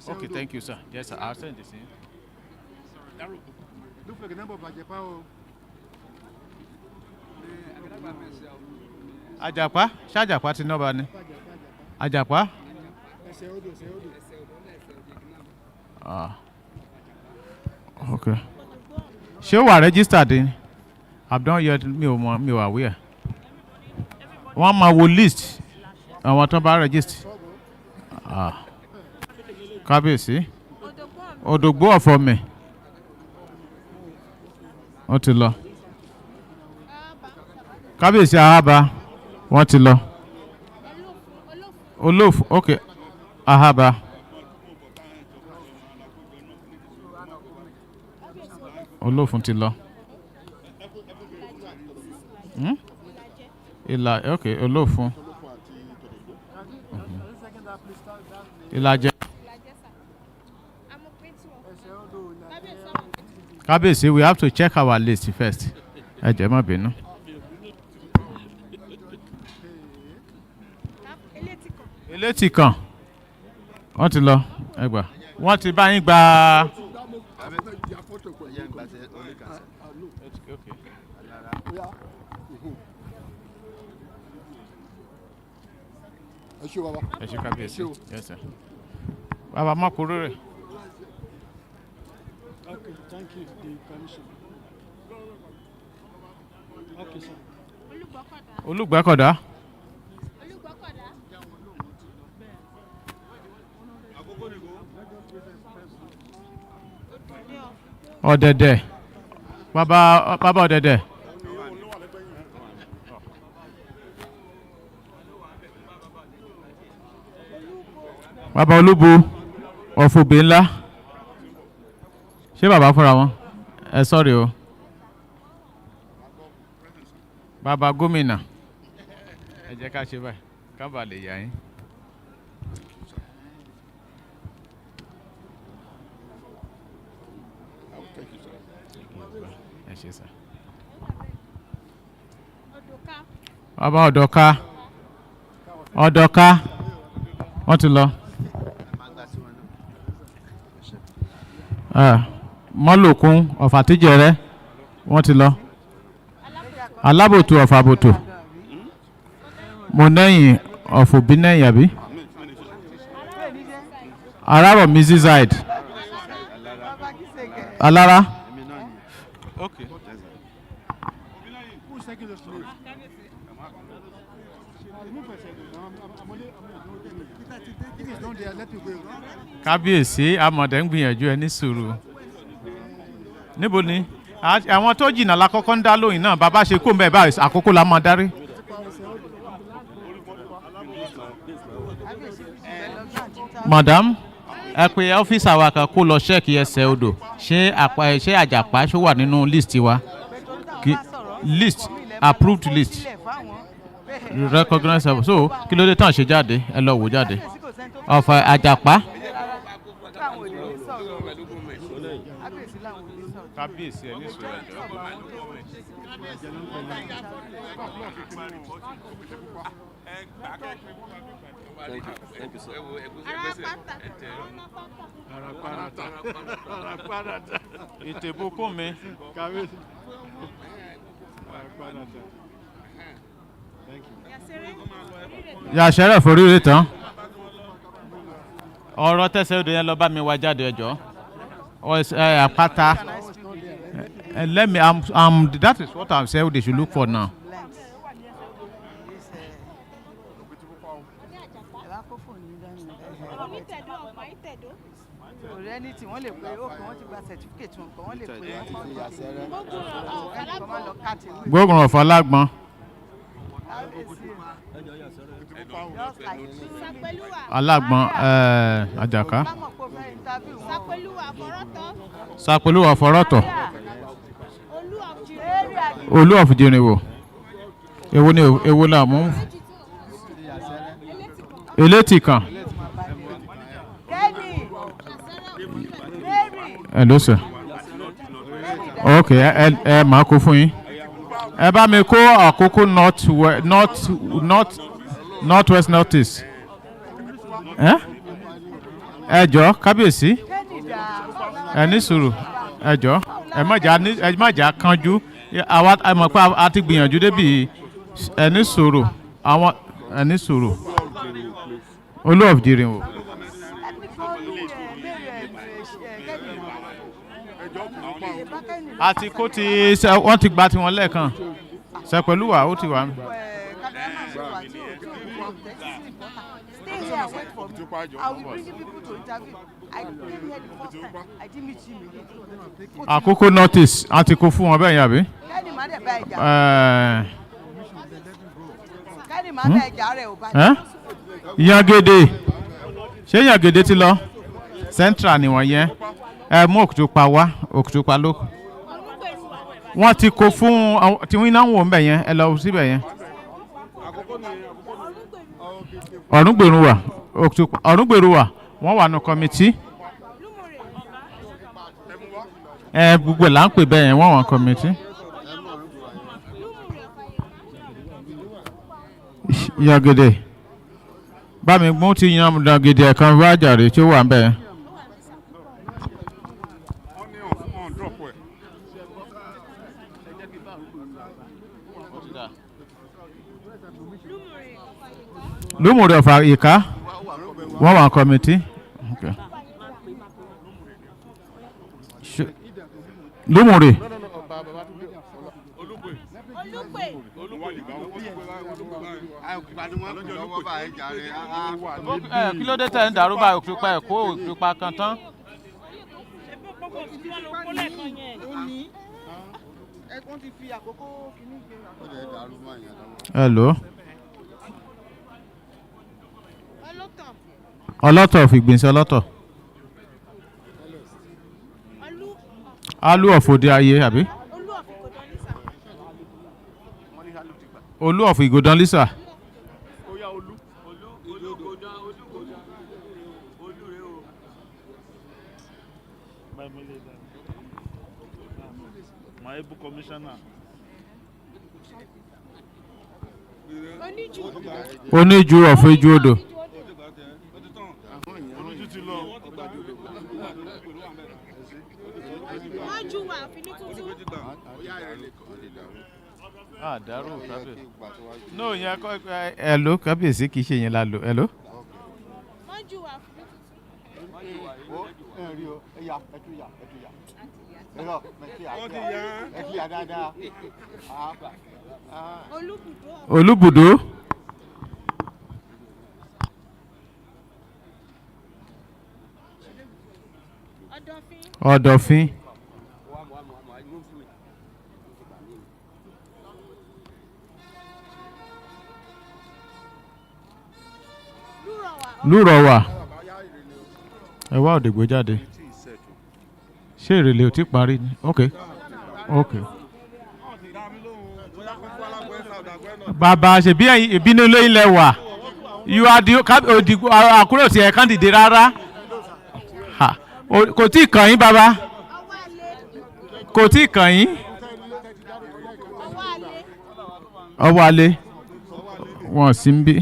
Okay, thank you, sir. Yes, sir. I'll send this in. Look for the number of Ajapa. Ajapa? Ṣájàpá ti nọ́ba ni? Ajapa? Okay. Ṣé wà registered ni? I've done yet mi ò aware. Wọ́n máa wo list àwọn tó bá register. Kábíyèsí. Òdògbó ọ̀fọ̀ mi. Wọ́n ti lọ. Kábíyèsí Ahaba. Wọ́n ti lọ. Olóòfù. Okay. Ahaba. Olóòfù ti lọ. Okay, Olóòfù. Ìlàjẹ. Kábíyèsí, we have to check our list first. Ẹ jẹ́ má bínú. Elétì kan. Wọ́n ti lọ. Ẹ gbà. Wọ́n ti bá yín gba Ẹ ṣé bàbá. Ẹ ṣé kábíyèsí. Yes sir. Bàbá má kúrò rẹ̀. Okay, thank you, the permission. Okay, sir. Olùgbàkọ̀dá. Ọ̀dẹ̀dẹ̀. Bàbá Ọ̀dẹ̀dẹ̀. Bàbá Olúbu ọ̀fọ̀bẹ̀ ńlá. Ṣé bàbá fúnra wọn? Ẹ sọ́rí o. Bàbá gómìnà. Ẹ jẹ́ ká ṣe báyìí. Ká bà lè yà yín. Ẹ ṣé sà. Bàbá Ọ̀dọ̀ká. Ọ̀dọ̀ká. Wọ́n ti lọ. Mọ́lòkun ọ̀fàtíjẹrẹ. Wọ́n ti lọ. Alábòtò ọ̀fàbòtò. Mo nẹ́yìn ọ̀fòbí nẹ́yìn àbí? Arárọ̀ mi zizide. Alára. Okay. Kábíyèsí amọ̀dẹ̀ ń gbìyànjú ẹ ní sùúrù. Níbo ni? Àwọn tó jìnnà lákọ́kọ́ ń dá lóyìn náà bàbá ṣe kó ń bẹ̀ báyìí àkókò la máa darí. Madam, ẹ pè ọ́fíìsì àwa kan kó lọ ṣẹ́ẹ̀kì ẹsẹ̀ odò. Ṣé àjàpá ṣó wà nínú list wa? List approved list. Recognize so kí ló dé tán ṣe jáde ẹ lọ wò jáde. Ọ̀fà àjàpá. Kábíyèsí ẹ ní sùúrù ẹjọ́. Thank you, sir. Ìtẹ̀bùkún mi. Yàṣẹ́rẹ̀ foríire tán. Ọ̀rọ̀ tẹ̀sẹ̀ odò yẹn lọ bá mi wá jáde ẹjọ́. Àpáta. Let me, that is what I'm saying they should look for now. Gbógun ọ̀fọ̀ alágbọ̀n. Alágbọ̀n Àjàká. Sàpèlúwà Fọ́rọ́tọ̀. Olú ọ̀fìjìrìnwò. Èwo náà mú. Elétì kan. Hello sir. Okay, ẹ máa kó fún yín. Ẹ bá mi kó àkókò north west north east. Ẹ jọ̀ọ́ kábíyèsí. Ẹ ní sùúrù. Ẹ jọ̀ọ́ ẹ má jà kánjú. Àwa ẹ mọ̀ pé a ti gbìyànjú débi ẹ ní sùúrù. Àwọn ẹ ní sùúrù. Olú ọ̀fìjìrìnwò. Àti kó ti wọ́n ti gba tiwọn lẹ́ẹ̀kan Sẹpẹ̀lúwà ó ti wà mí. Àkókò notice àti kó fún wọn bẹ́ẹ̀ yẹn àbí. Yangede ṣé Yangede ti lọ Central ni wọ́n yẹn mú Òkùtùpá wá Òkùtùpá ló wọ́n ti kó fún tí wọ́n náà ń wò ń bẹ̀ yẹn ẹ lọ síbẹ̀ yẹn. Ọ̀rúngbèrúwà Ọ̀rúngbèrúwà wọ́n wà ní kọ́mítì. Gbogbo là ń pè bẹ́ẹ̀ yẹn wọ́n wà ní kọ́mítì. Yangede bá mi mú ti yan Yangede ẹ̀kan wá jàre tí ó wà ń bẹ̀ yẹn. Lumuri of Ika. One committee. Okay. Lumuri. Kí ló dé tẹ̀ ń dàrú báyìí òkúpa ẹ̀ kó òkúpa kan tán? Hello. Ọlọ́tọ̀ fìgbìnsẹ̀ ọlọ́tọ̀. Alu of Ode Aye, àbí? Olu of Igodan Lisa. My able commissioner. Oniju of Ejuodo. Ah, Daru, kábíyèsí. No, yẹn kọ́ hello, kábíyèsí kì í ṣe yẹn la lò. Hello. Olúbùdó. Ọ̀dọ̀fín. Lúrọ̀wà. Ẹ wá Òdìgbò jáde. Ṣé ìrèlè ò ti parí ni? Okay. Okay. Bàbá ṣèbí ìbínú ló ilẹ̀ wà. You are the Òdìgbò Àkúrẹ́ tí ẹ̀ kàn dìde rárá. Kò tí ì kàn yín bàbá. Kò tí ì kàn yín. Ọwọ́ alẹ́. Wọ́n sì ń bí.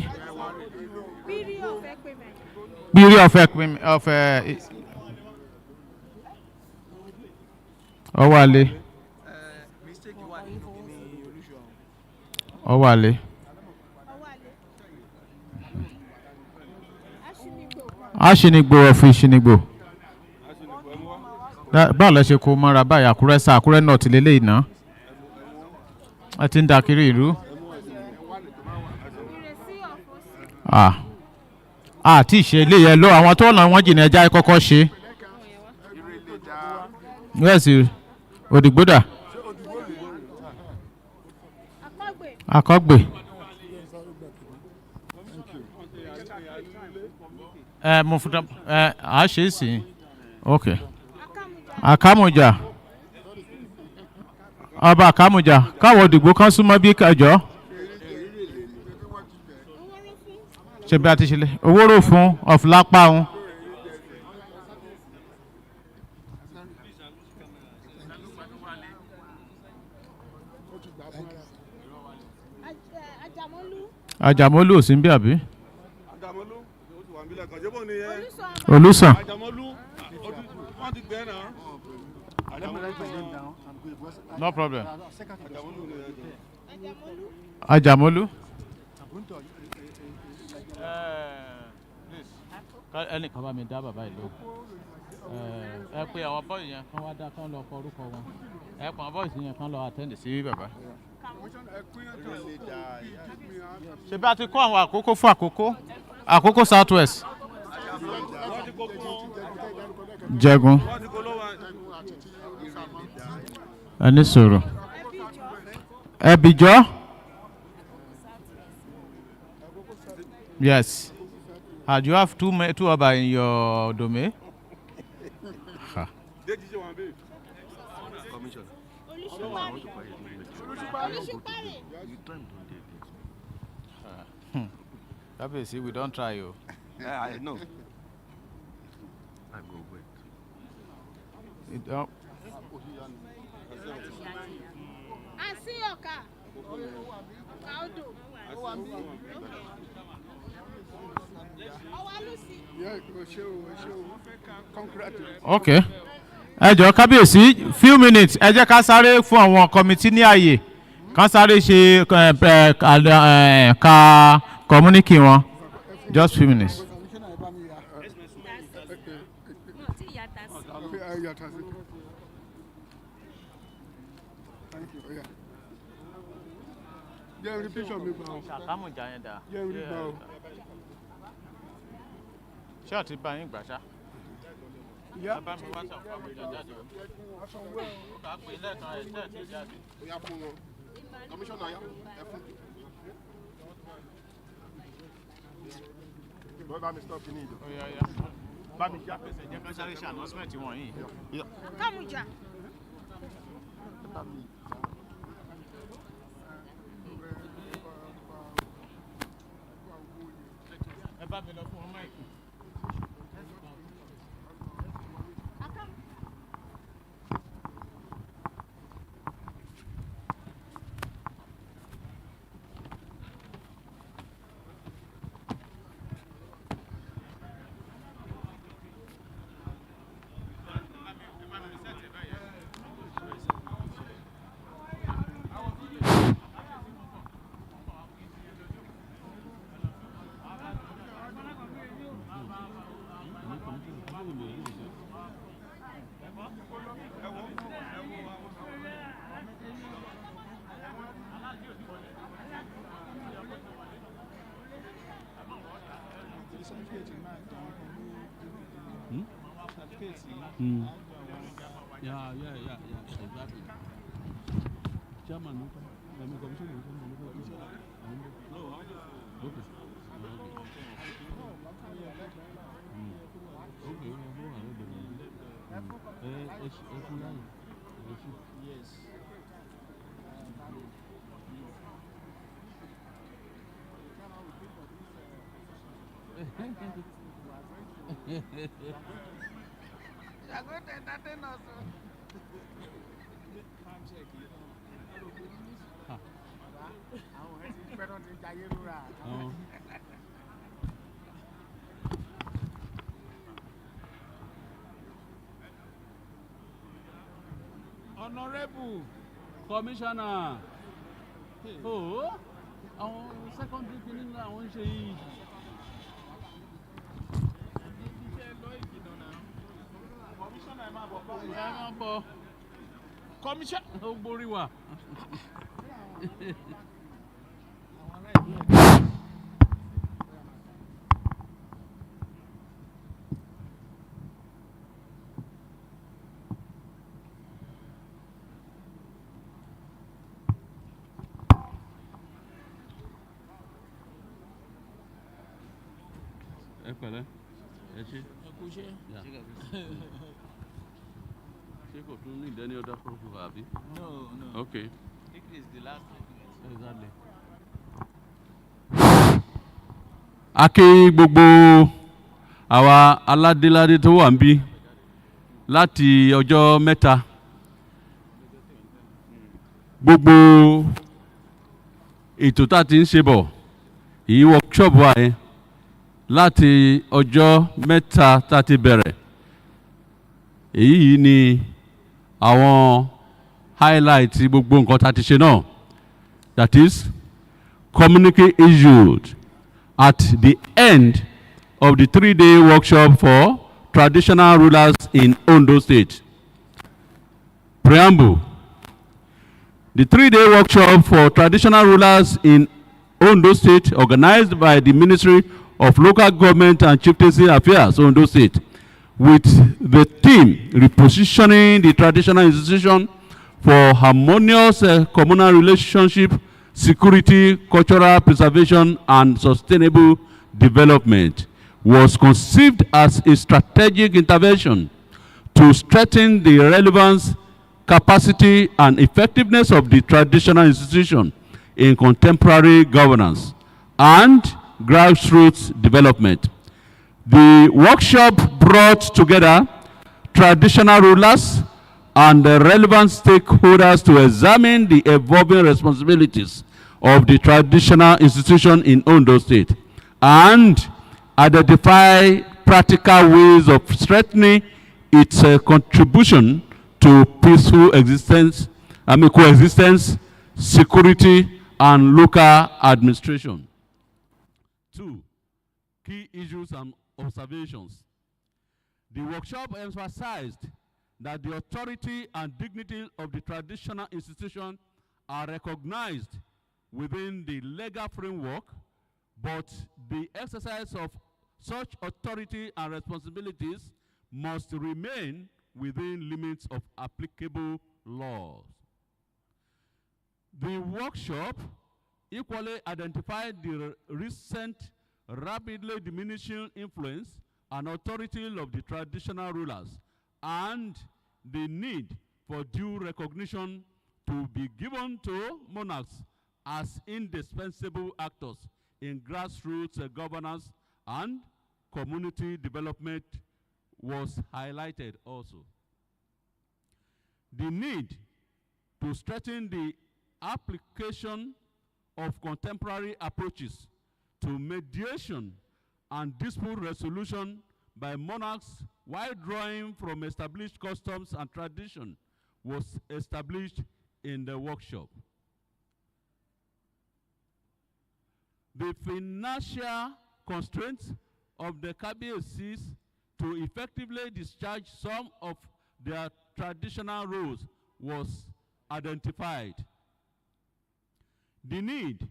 Bírí ọ̀fẹ́ ọwọ́ alẹ́. Ọwọ́ alẹ́. Aṣínìgbò ọ̀fìn ìṣínìgbò. Báwo lẹ ṣe kó mọ́ra báyìí Àkúrẹ́ sá Àkúrẹ́ náà ti lélẹ̀ ìná. Ẹ ti ń da kiri ìlú. Àti ìṣe ilé yẹn lọ àwọn tó ọ̀nà wọn jìnnà ẹja kọ́kọ́ ṣe. Wẹ́ẹ̀sì Òdìgbòdà. Akọ́gbè. Mo fún a ṣe é sí. Okay. Àkámùjà. Ọba Àkámùjà káwọ Òdìgbò kan súnmọ́ bí kẹjọ. Ṣé bí a ti ṣe lé owóró fún ọ̀fúnlápá òun. Àjàmọ́lú ò sí ń bí àbí? Olùsàn. No problem. Àjàmọ́lú. Ẹnì kan bá mi dá bàbá ìlú. Ẹ pé àwọn bọ́ọ̀lù yẹn kán wá dá kán lọ kọ orúkọ wọn. Ẹ pé àwọn bọ́ọ̀lù yẹn kán lọ àtẹ́ǹdì sí bàbá. Ṣé bí a ti kó àwọn àkókò fún àkókò South West. Jẹ́gun. Ẹni sọ̀rọ̀. Ẹbìjọ́. Yes. Do you have two Oba in your domain? Obviously, we don't try you. Yeah, I know. I go wait. It don't. I see your car. Okay. Ẹ jọ̀ọ́ kábíyèsí few minutes ẹ jẹ́ ká sáré fún àwọn committee ní àyè ká sáré ṣe ka communique wọn. Just few minutes. Thank you. Yeah. Yeah, repeat me, bro. Yeah, bro. Ṣé ọtí bá yín gbà ṣá? Yeah. Bá mi wá sọ fún mi jáde o. Ó kà á pè lẹ́ẹ̀kan ẹ̀ tẹ́ ẹ̀ tí jáde. Ó yá fún wọn. Commissioner, ẹ fún. Bọ́ bá mi stop ní ìlú. Ó yá yá. Bá mi já pèsè jẹ́ ká sáré ṣe announcement wọ̀nyí. Kamuja. Ẹ bá mi lọ fún ọmọ ìkú. Yeah, exactly. Chairman, commissioner. No, okay. Yes. Honorable Commissioner. Oh, our secondary cleaning la wọ́n ṣe yìí. Commissioner ẹ máa bọ̀. Commissioner ó borí wa. Ẹ pẹ̀lẹ́, ẹ ṣé. Ẹ kú iṣẹ́. Ṣé kò tún ní ìdẹ́ni ọ̀dà fúnfún àbí? No. Okay. I think this is the last one. Exactly. A kí gbogbo àwa aládéládé tó wà ń bí láti ọjọ́ mẹ́ta. Gbogbo ètò tá a ti ń ṣe bọ̀ èyí workshop wa yẹn láti ọjọ́ mẹ́ta tá a ti bẹ̀rẹ̀. Èyí ni àwọn highlight gbogbo nǹkan tá a ti ṣe náà. That is communique issued at the end of the 3-day workshop for traditional rulers in Ondo State. Preamble. The 3-day workshop for traditional rulers in Ondo State, organized by the Ministry of Local Government and Chieftaincy Affairs, Ondo State, with the theme Repositioning the Traditional Institution for Harmonious Communal Relationship, Security, Cultural Preservation, and Sustainable Development, was conceived as a strategic intervention to strengthen the relevance, capacity, and effectiveness of the traditional institution in contemporary governance and grassroots development. The workshop brought together traditional rulers and the relevant stakeholders to examine the evolving responsibilities of the traditional institution in Ondo State and identify practical ways of strengthening its contribution to peaceful coexistence, security, and local administration. 2. key issues and observations. The workshop emphasized that the authority and dignity of the traditional institution are recognized within the legal framework, but the exercise of such authority and responsibilities must remain within limits of applicable laws. The workshop equally identified the recent rapidly diminishing influence and authority of the traditional rulers and the need for due recognition to be given to monarchs as indispensable actors in grassroots governance and community development was highlighted also. The need to strengthen the application of contemporary approaches to mediation and dispute resolution by monarchs while drawing from established customs and tradition was established in the workshop. The financial constraints of the KBACs to effectively discharge some of their traditional roles was identified. The need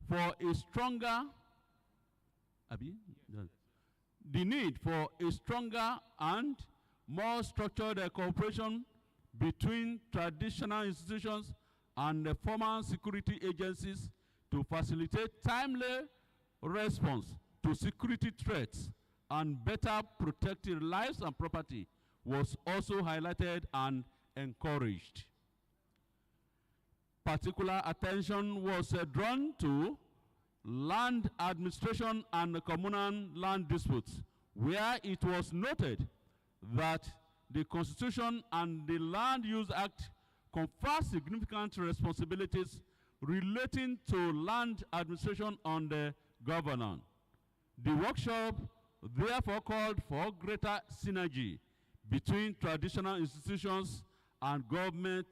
for a stronger and more structured cooperation between traditional institutions and the formal security agencies to facilitate timely response to security threats and better protect lives and property was also highlighted and encouraged. Particular attention was drawn to land administration and communal land disputes, where it was noted that the Constitution and the Land Use Act confer significant responsibilities relating to land administration on the governor. The workshop therefore called for greater synergy between traditional institutions and government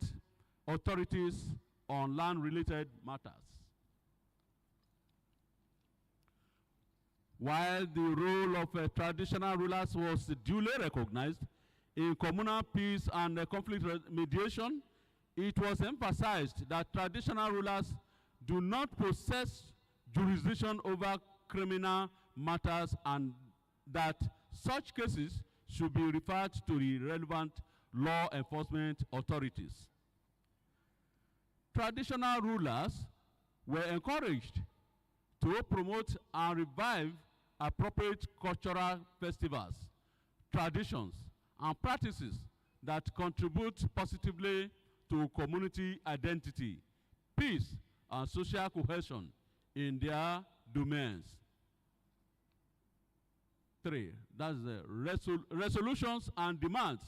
authorities on land-related matters. While the role of traditional rulers was duly recognized in communal peace and conflict mediation, it was emphasized that traditional rulers do not possess jurisdiction over criminal matters and that such cases should be referred to the relevant law enforcement authorities. Traditional rulers were encouraged to promote and revive appropriate cultural festivals, traditions, and practices that contribute positively to community identity, peace, and social cohesion in their domains. 3, that's the resolutions and demands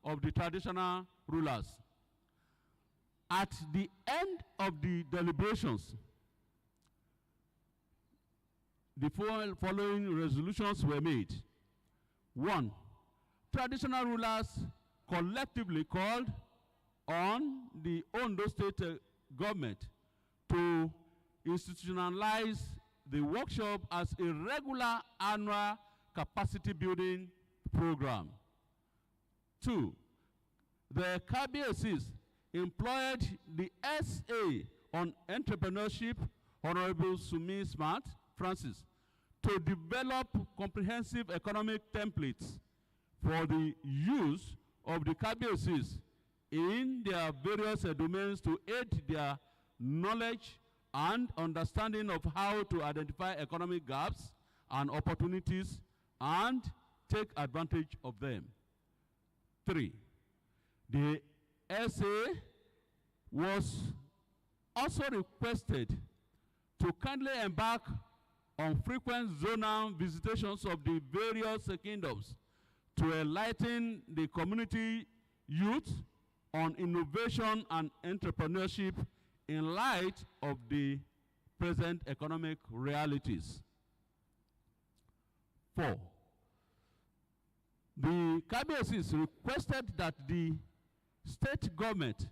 of the traditional rulers. At the end of the deliberations, the following resolutions were made. 1, traditional rulers collectively called on the Ondo State government to institutionalize the workshop as a regular annual capacity building program. 2, the KBACs employed the SA on entrepreneurship, Honorable Sumi Smart Francis, to develop comprehensive economic templates for the use of the KBACs in their various domains to aid their knowledge and understanding of how to identify economic gaps and opportunities and take advantage of them. 3, the SA was also requested to kindly embark on frequent zonal visitations of the various kingdoms to enlighten the community youth on innovation and entrepreneurship in light of the present economic realities. 4, the KBACs requested that the state government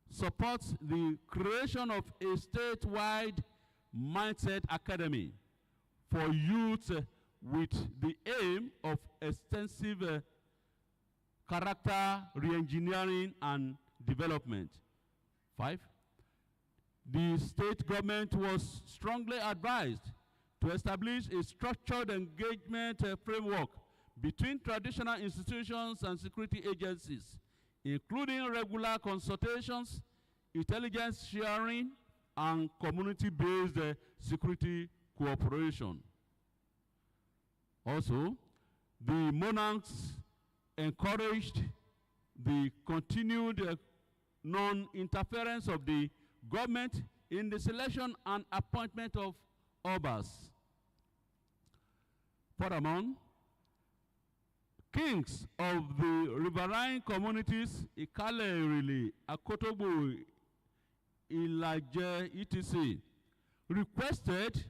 supports the creation of a statewide mindset academy for youth with the aim of extensive character re-engineering and development. 5. The state government was strongly advised to establish a structured engagement framework between traditional institutions and security agencies, including regular consultations, intelligence sharing, and community-based security cooperation. Also, the monarchs encouraged the continued non-interference of the government in the selection and appointment of obas. Furthermore, kings of the riverine communities, Ikale, Irili, Akotogbo, Ilaje, etc., requested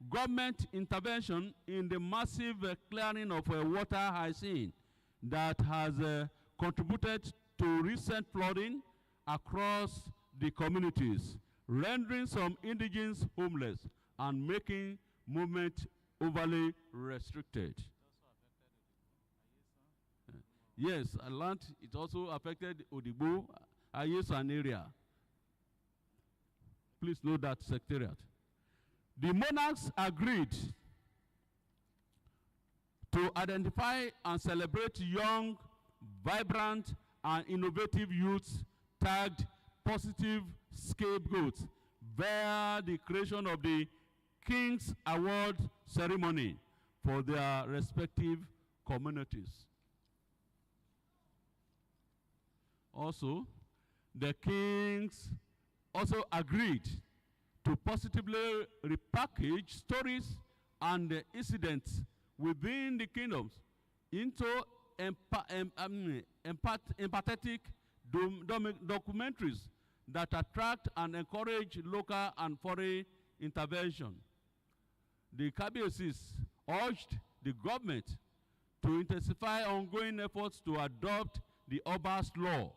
government intervention in the massive clearing of water hyacinth that has contributed to recent flooding across the communities, rendering some indigents homeless and making movement overly restricted. Yes, I learned it also affected Odigbo, Ayesan area. Please note that secretariat. The monarchs agreed to identify and celebrate young, vibrant, and innovative youths tagged positive scapegoats via the creation of the King's Award ceremony for their respective communities. Also, the kings also agreed to positively repackage stories and incidents within the kingdoms into empathetic documentaries that attract and encourage local and foreign intervention. The Kabiosis urged the government to intensify ongoing efforts to adopt the Oba's law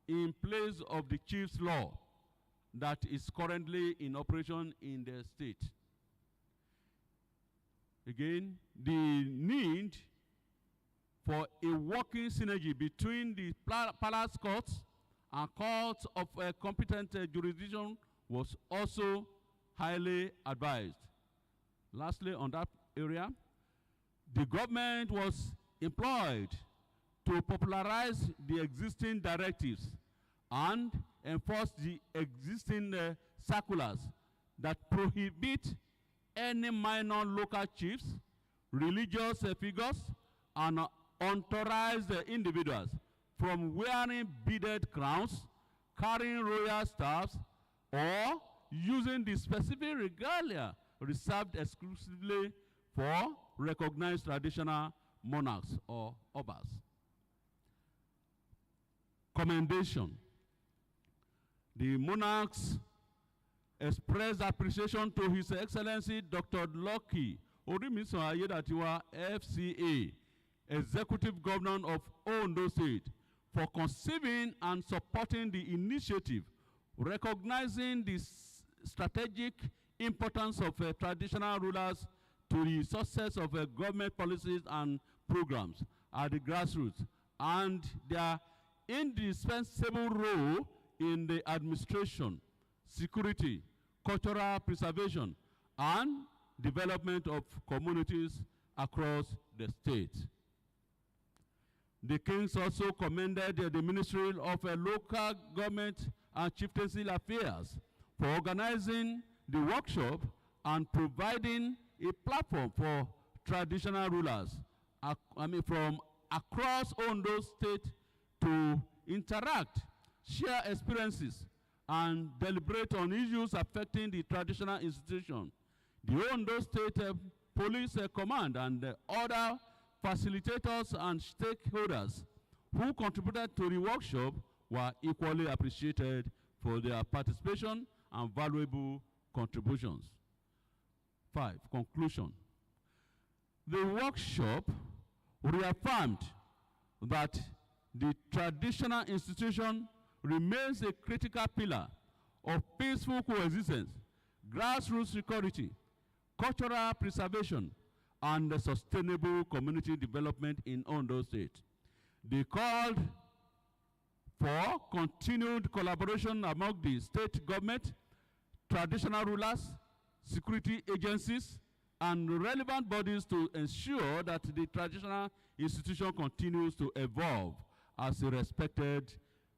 in place of the chief's law that is currently in operation in the state. Again, the need for a working synergy between the palace courts and courts of competent jurisdiction was also highly advised. Lastly, on that area, the government was employed to popularize the existing directives and enforce the existing circulars that prohibit any minor local chiefs, religious figures, and unauthorized individuals from wearing beaded crowns, carrying royal staffs, or using the specific regalia reserved exclusively for recognized traditional monarchs or obas. Commendation. The monarchs expressed appreciation to His Excellency Dr. Lucky Orimisan Ayedatiwa, FCA, Executive Governor of Ondo State, for conceiving and supporting the initiative, recognizing the strategic importance of traditional rulers to the success of government policies and programs at the grassroots, and their indispensable role in the administration, security, cultural preservation, and development of communities across the state. The kings also commended the Ministry of Local Government and Chieftaincy Affairs for organizing the workshop and providing a platform for traditional rulers from across Ondo State to interact, share experiences, and deliberate on issues affecting the traditional institution. The Ondo State Police Command and other facilitators and stakeholders who contributed to the workshop were equally appreciated for their participation and valuable contributions. 5. Conclusion. The workshop reaffirmed that the traditional institution remains a critical pillar of peaceful coexistence, grassroots security, cultural preservation, and the sustainable community development in Ondo State. They called for continued collaboration among the state government, traditional rulers, security agencies, and relevant bodies to ensure that the traditional institution continues to evolve as a respected,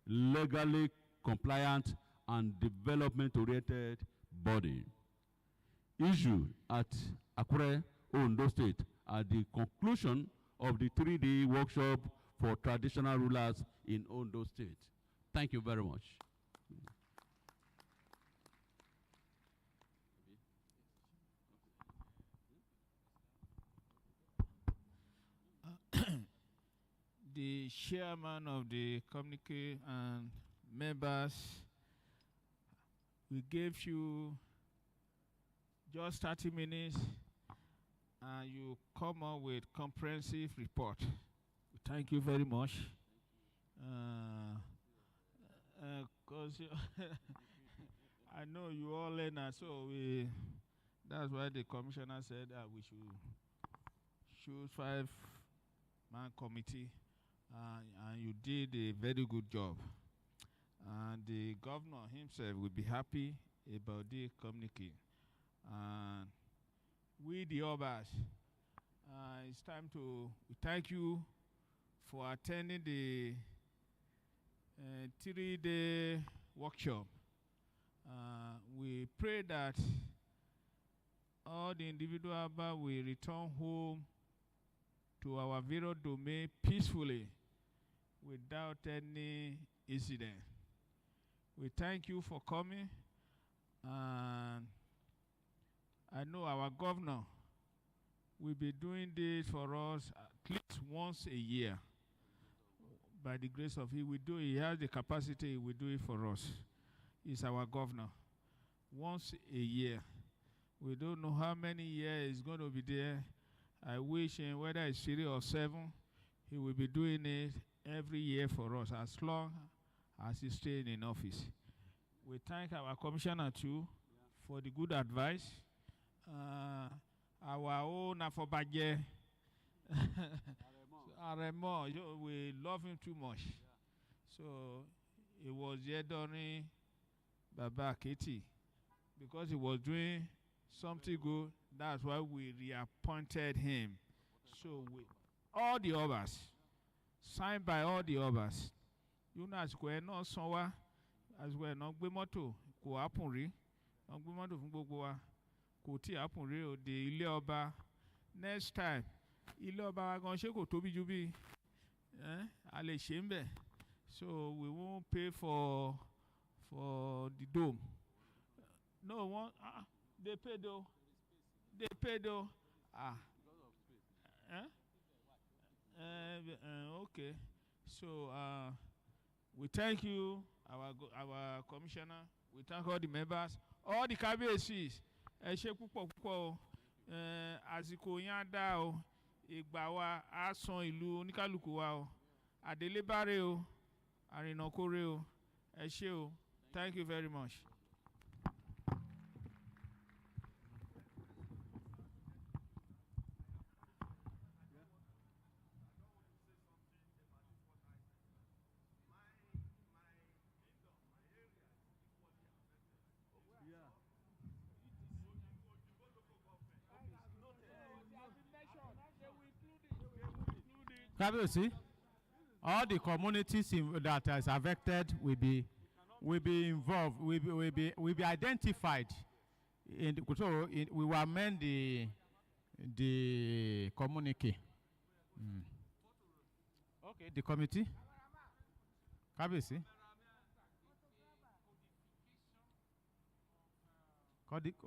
legally compliant, and development-oriented body. Issued at Akure, Ondo State, at the conclusion of the 3-day workshop for traditional rulers in Ondo State. Thank you very much. The chairman of the committee and members, we gave you just 30 minutes and you come up with comprehensive report. Thank you very much. Because I know you all learners, so that's why the commissioner said that we should choose 5-man committee, and you did a very good job. And the governor himself will be happy about the communique. And we, the others, it's time to thank you for attending the 3-day workshop. We pray that all the individual Abba will return home to our Vero domain peacefully without any incident. We thank you for coming, and I know our governor will be doing this for us at least once a year. By the grace of He will do it. He has the capacity, He will do it for us. He's our governor. Once a year. We don't know how many years He's going to be there. I wish him, whether it's 3 or 7, He will be doing it every year for us, as long as He's staying in office. We thank our commissioner too for the good advice. Our own Afobaje, Aremo, we love him too much. So he was here during Baba Keti, because he was doing something good. That's why we reappointed him. So all the others, signed by all the others. You know, as we're not somewhere, as we're not gbé mọ́tò, kò happen rí, not gbé mọ́tò fún gbogbo wa, kò tí happen rí o, the ilé ọba. Next time, ilé ọba wa gan ṣé kò tóbi ju bí, a lè ṣe ń bẹ̀. So we won't pay for the dome. No one, they paid though. They paid though. Okay. So we thank you, our commissioner. We thank all the members, all the KBACs. Ẹ ṣé púpọ̀ púpọ̀ o. Àsìkò yẹn á dá o. Ìgbà wa á san ìlú oníkálukú wa o. Àdélébárè o. Àrìnàkórè o. Ẹ ṣé o. Thank you very much. Kabiyesi, all the communities that is affected will be involved, will be identified. So we will amend the communique. Okay, the committee. Kabiyesi.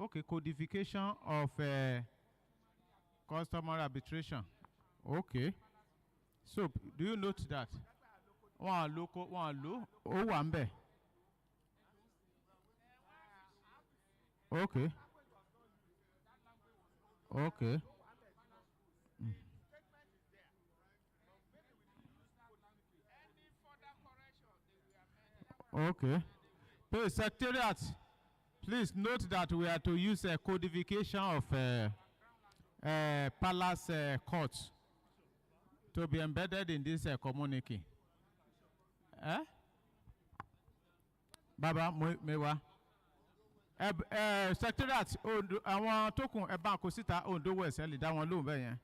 Okay, codification of customary arbitration. Okay. So, do you note that? One local, one low, oh, one be. Okay. Okay. Okay. Please, secretariat. Please note that we are to use a codification of palace courts to be embedded in this communique. Baba Mewa. Secretariat, àwọn tó kùn ẹ bá kó síta Ondo West ẹ lè dá wọn lóhùn bẹ́ẹ̀ yẹn.